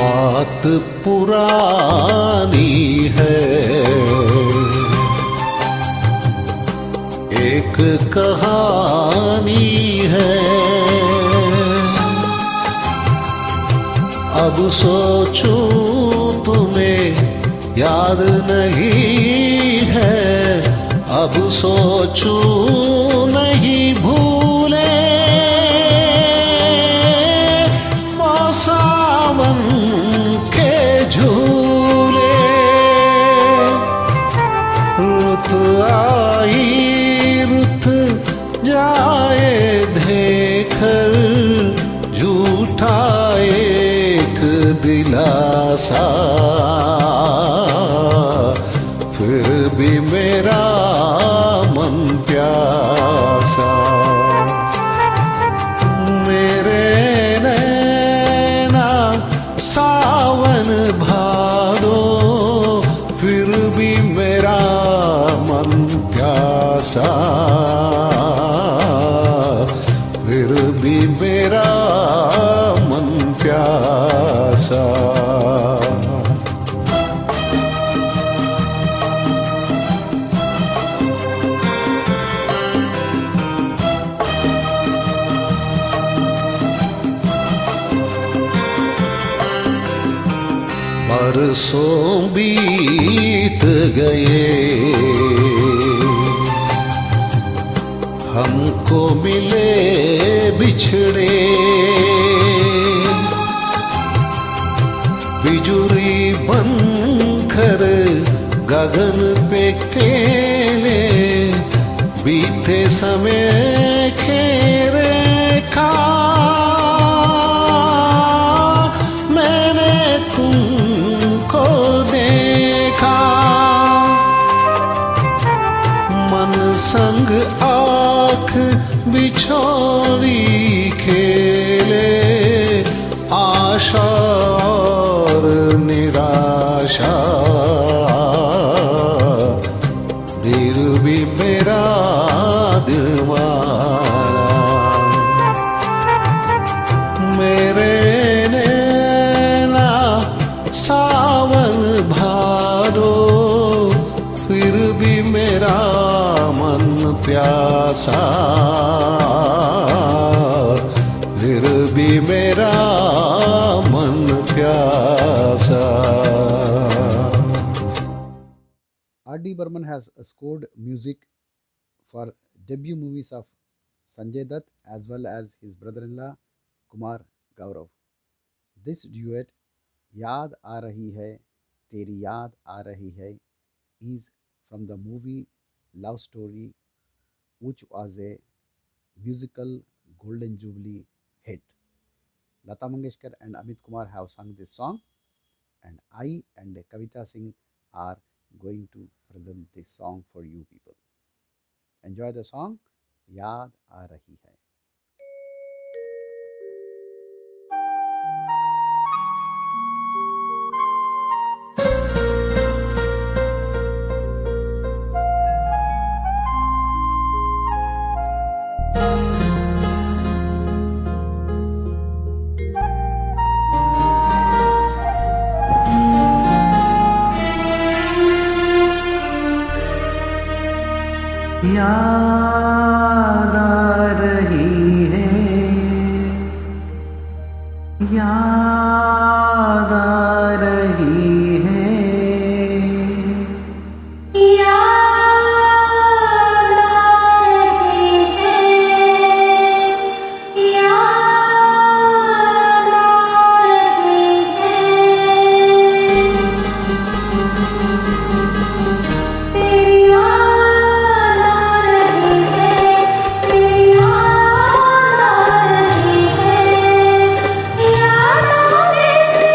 बात पुरानी है, एक कहानी है। अब सोचूं तुम्हें याद नहीं है, अब सोचूं नहीं भूले सावन के झूले। रुत आई रुत जाए देखकर झूठा एक दिलासा, फिर भी मेरा मन प्यासा। सावन भादो फिर भी मेरा मन प्यासा, फिर भी मेरा मन प्यासा। बरसों बीत गए हमको मिले बिछड़े, बिजुरी बनकर गगन पे खेले, बीते समय के रेखा मैंने तुमको देखा। मन संग आँख बिछोड़ी खेले, आशा और निराशा, फिर भी मेरा दिल मारा। मेरे नैना सावन भादो फिर भी मेरा मन प्यासा, फिर भी मेरा मन प्यासा। R.D. Burman has scored music for debut movies of Sanjay Dutt as well as his brother-in-law Kumar Gaurav. This duet, Yaad Aa Rahi Hai, Teri Yaad Aa Rahi Hai, is from the movie Love Story, which was a musical Golden Jubilee hit. Lata Mangeshkar and Amit Kumar have sung this song, and I and Kavita Singh are going to present this song for you people. Enjoy the song, Yaad Aa Rahi Hai. याद आ रही है, याद आ रही है, याद आ रही है, याद आ रही है, तेरी याद आ रही है, तेरी याद आ रही है, याद आने से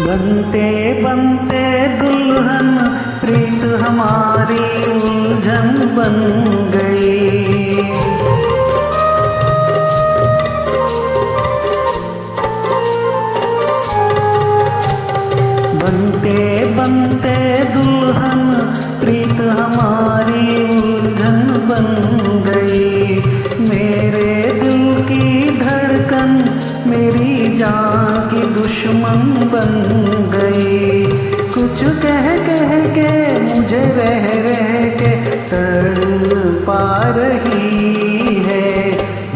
बनते बनते दुल्हन प्रीत हमारी उलझन बन गई। बनते बनते दुल्हन प्रीत हमारी उलझन बन गई। मेरे दिल की धड़कन मेरी जान की दुश्मन बन गई। कुछ कह कह के मुझे रह रह के तड़पा रही है।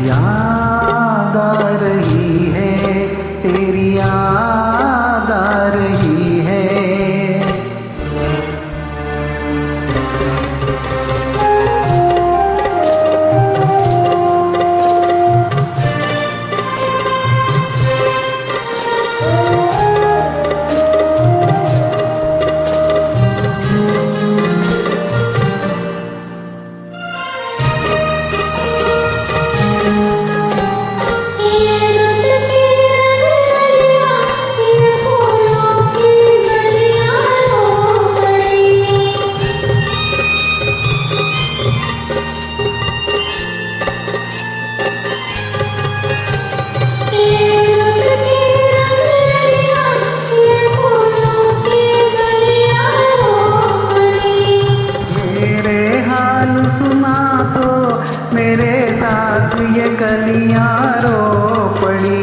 याद आ रही है, तेरी याद आ रही है। मेरे साथ ये कलियां रो पड़ी।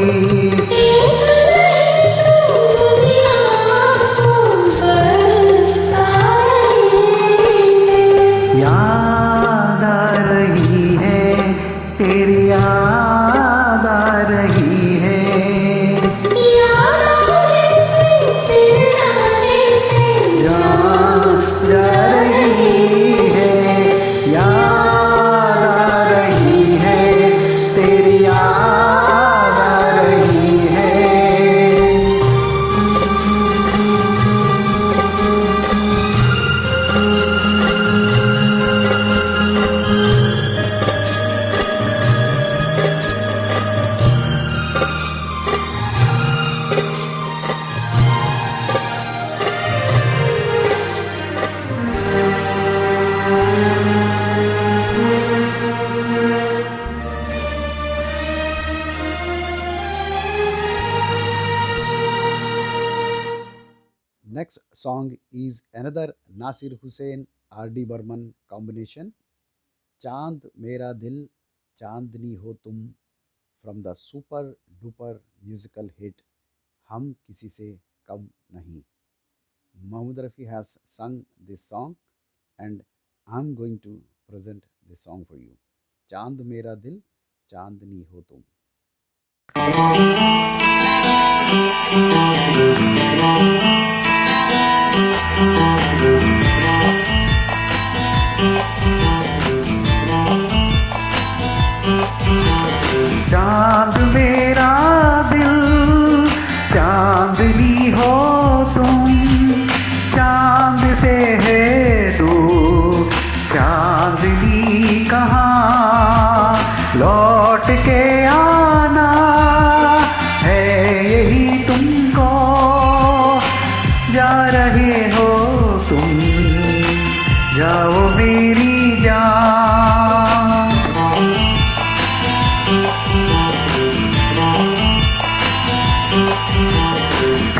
याद आ रही है, तेरी याद आ रही है। जा रही है, याद आ रही है, तेरी याद आ रही है। Next song is another Nasir Hussain R.D. Burman combination, Chand Mera Dil Chandni Ho Tum, from the super duper musical hit Hum Kisi Se Kam Nahi. Mohammed Rafi has sung this song and I'm going to present this song for you. Chand Mera Dil Chandni Ho Tum. चांद मेरा दिल चांदनी हो तुम, चांद से है दूर चांदनी कहाँ। लौट के आना है यही तुमको, जा रहे हो तुम, जाओ मेरी जान।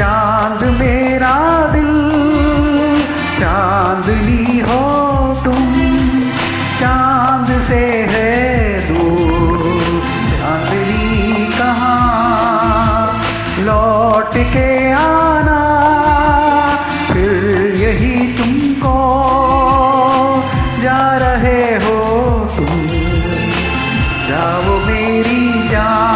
चांद मेरा दिल चांदनी हो तुम, चांद से है दूर चांदनी कहाँ। लौट के आना फिर यही तुमको, जा रहे हो तुम, जाओ मेरी जान।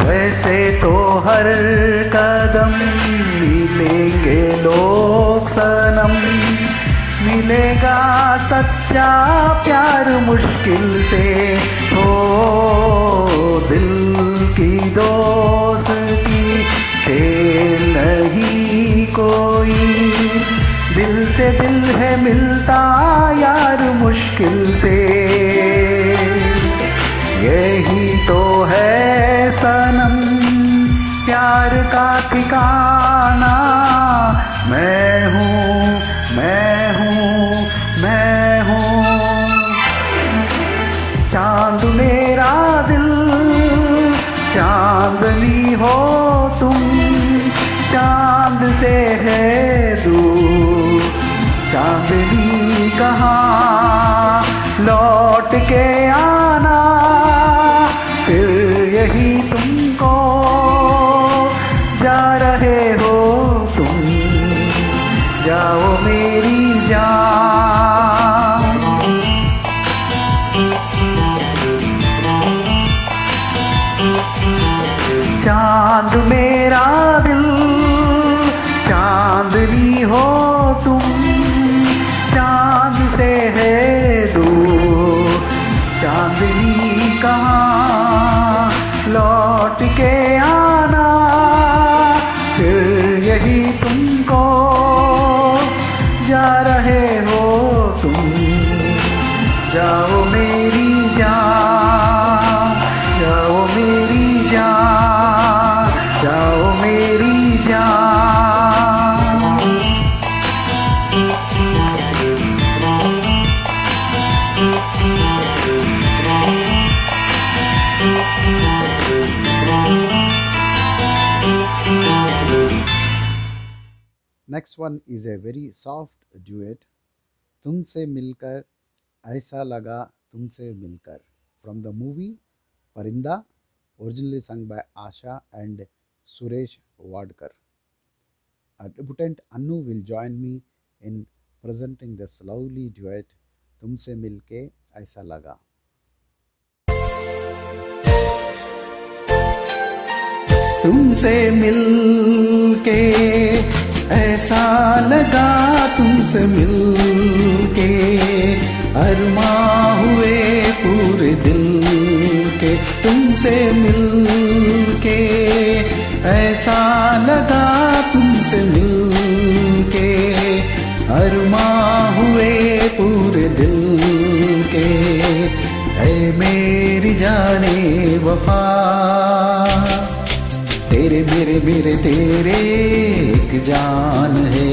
वैसे तो हर कदम मिलेंगे लोग सनम, मिलेगा सच्चा प्यार मुश्किल से हो। दिल की दोस्ती खेल नहीं कोई, दिल से दिल है मिलता यार मुश्किल से। तो है सनम प्यार का ठिकाना। मैं हूँ, मैं हूँ, मैं हूँ चांद मेरा दिल, चांदनी हो तुम, चांद से है दूर चांदनी कहाँ लौट के आना, फिर यही तुमको जा रहे हो तुम, जाओ मेरी जान। चांद मेरा दिल, चांदनी हो तुम, चांद से है दूर चांदनी कहाँ लौट के आना, फिर यही तुमको जा रहे हो तुम, जाओ मेरी जान, जाओ मेरी जान, जाओ मेरी जान। Next one is a very soft duet, तुमसे मिलकर ऐसा लगा तुमसे मिलकर, from the movie Parinda, originally sung by Asha and Suresh Wadkar. Our debutant Annu will join me in presenting this lovely duet, तुमसे मिलके ऐसा लगा. तुमसे मिलके ऐसा लगा, तुमसे मिलके अरमां हुए पूरे दिल के। तुमसे मिलके ऐसा लगा, तुमसे मिलके अरमां हुए पूरे दिल के। ऐ मेरी जाने वफा, तेरे मेरे मेरे तेरे एक जान है।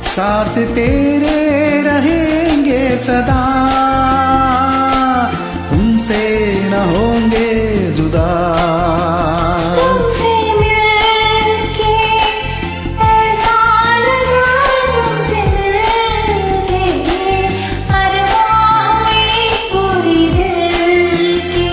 साथ तेरे रहेंगे सदा, तुमसे न होंगे जुदा। तुमसे मिलके ऐसा लगा, तुमसे मिलके अरमां हुई पूरी दिल के।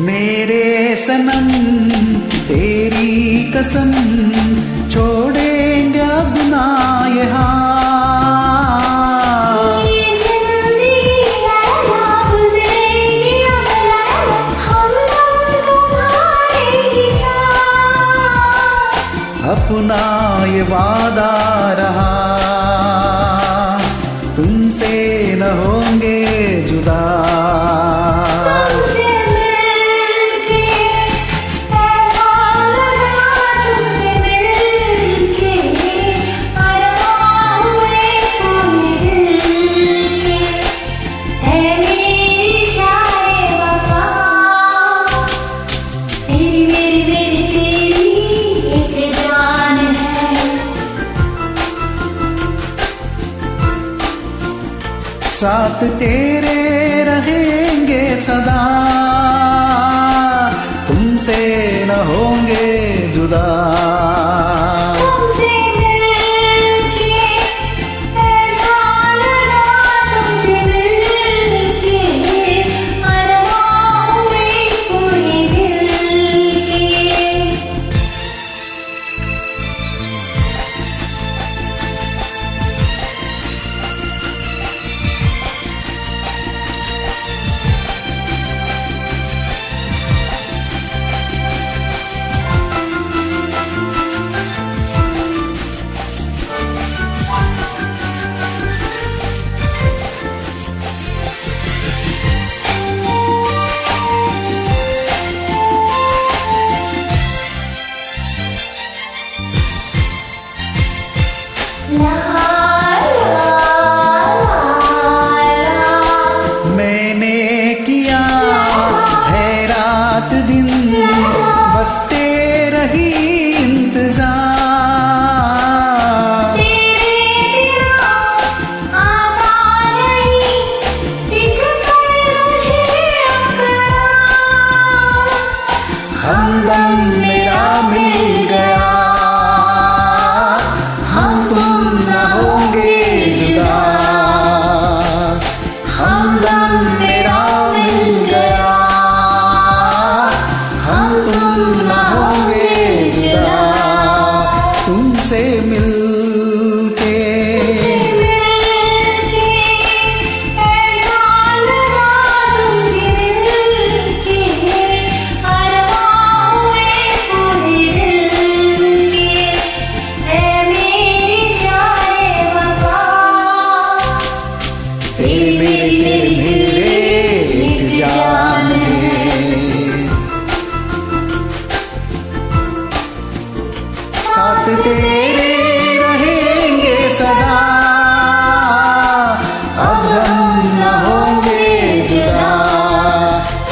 मेरे सनम तेरी कसम, छोड़ेंगे अब ना यहाँ। ये जिंदगी है ना गुजरेगी अब ना, हम लोग तुम्हारे ही साथ। अपना ये वादा रहा, तुमसे न होंगे जुदा। तुमसे मिलके ऐसा लगा, तुमसे मिलके अरमां हुए पूरे दिल के। ऐ मेरी जाए वफा, तेरी मेरी मेरी तेरी एक जान है। साथ तेरे रहेंगे सदा, तुमसे न होंगे जुदा। तुमसे मिलके ऐसा लगा, तुमसे मिलके अरमां हुए पूरे दिल के।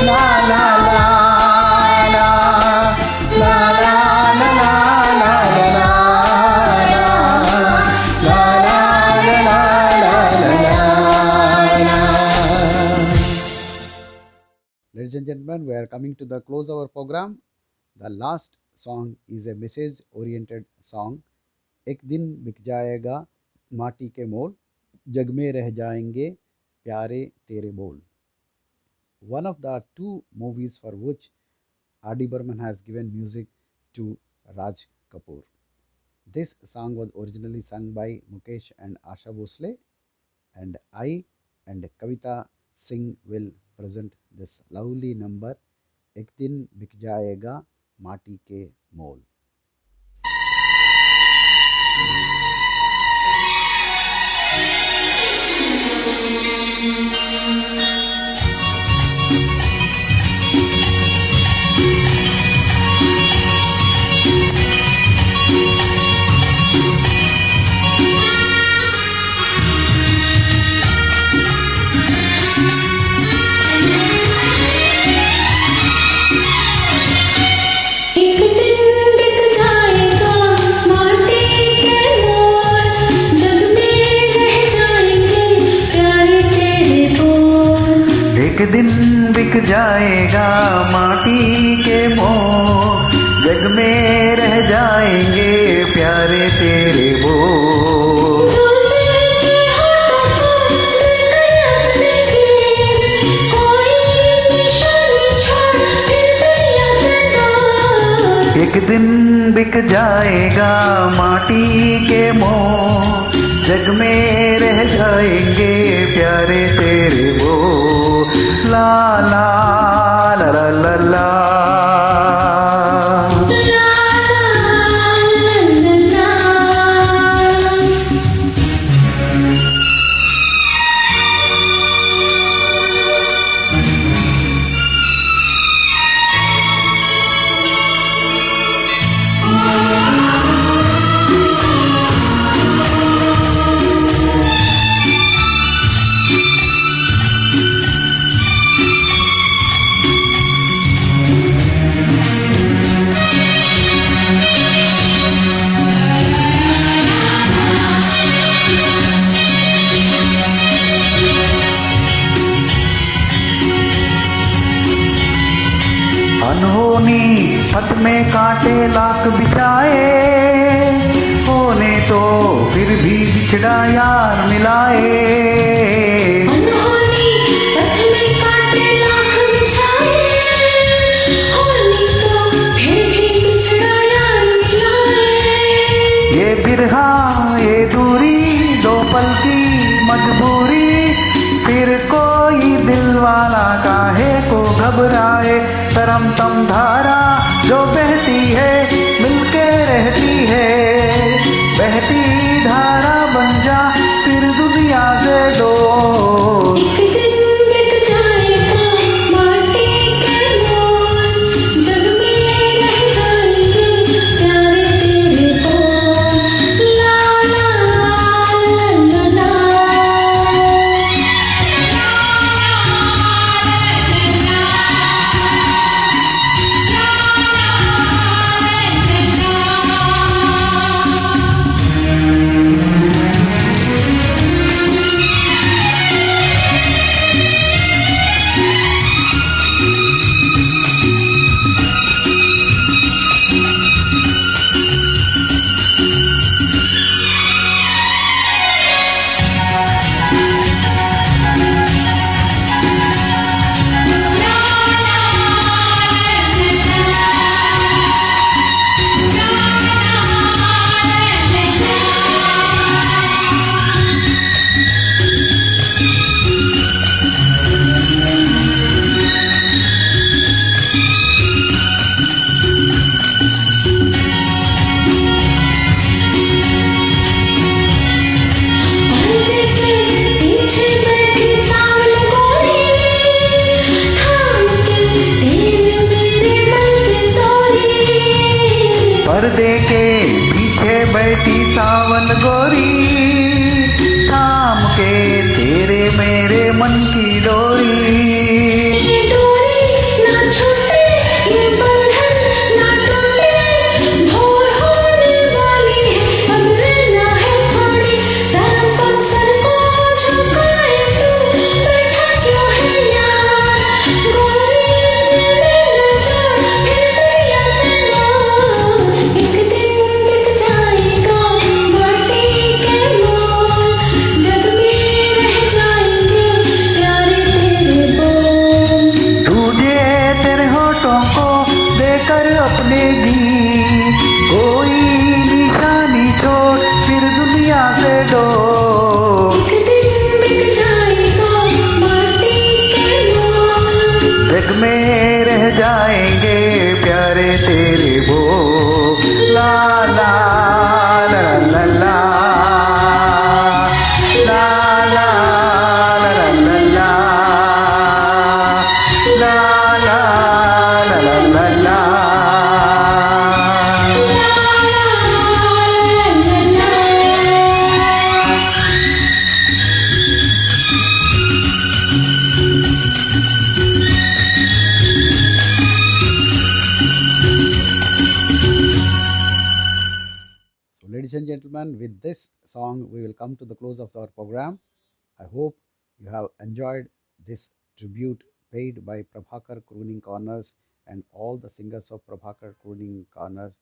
ला ला ला ला ला ला ला ला ला ला Ladies and gentlemen, we are coming to the close of our program. The last song is a message oriented song. एक दिन बिक जाएगा माटी के मोल, जग में रह जाएंगे प्यारे तेरे बोल. One of the two movies for which R.D. Burman has given music to Raj Kapoor. This song was originally sung by Mukesh and Asha Bhosle, and I and Kavita Singh will present this lovely number, एक दिन बिक जाएगा माटी के मोल. एक दिन बिक जाएगा माटी के मोल, जग में रह जाएंगे प्यारे तेरे बोल. एक दिन बिक जाएगा माटी के मोल, जग में रह जाएंगे प्यारे तेरे बोल. ला ला ला ला ला ला. अनहोनी पथ में कांटे लाख बिछाए, होने तो फिर भी बिछड़ा यार मिलाए. अनहोनी पथ में कांटे लाख बिछाए, होने तो फिर भी बिछड़ा यार मिलाए. ये बिरहा ये दूरी दो पल की मजबूरी, फिर कोई दिल वाला काहे को घबराए. तरम तम धारा जो बहती है मिलके रहती है, बहती धारा बन जा फिर दुनिया से दो. एक दिन बिक जाएगा माटी के मोल, जग में रह जाएंगे प्यारे तेरे बोल. ला ला ला ला ला. पर्दे के पीछे बैठी सावन गोरी, थाम के तेरे मेरे मन की डोरी. ये डोरी कोई निशानी छोड़ फिर दुनिया से डोर। एक दिन मिट जाएगा माटी के मोह, जग में रह जाएंगे प्यारे तेरे वो। ला ला ला ला ला ला ला ला ला ला ला ला ला ला ला। So, ladies and gentlemen, with this song, we will come to the close of our program. I hope you have enjoyed this tribute paid by Prabhakar Crooning Corners and all the singers of Prabhakar Crooning Corners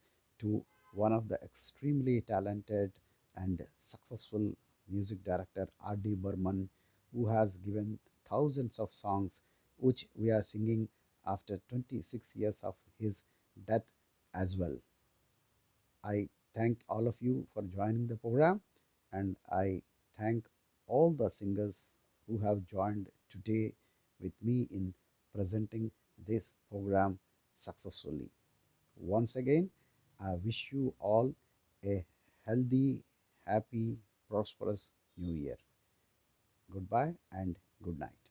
to one of the extremely talented and successful music director R.D. Burman, who has given thousands of songs which we are singing after 26 years of his death as well. I thank all of you for joining the program, and I thank all the singers who have joined today with me in presenting this program successfully. Once again, I wish you all a healthy, happy, prosperous new year. Goodbye and good night.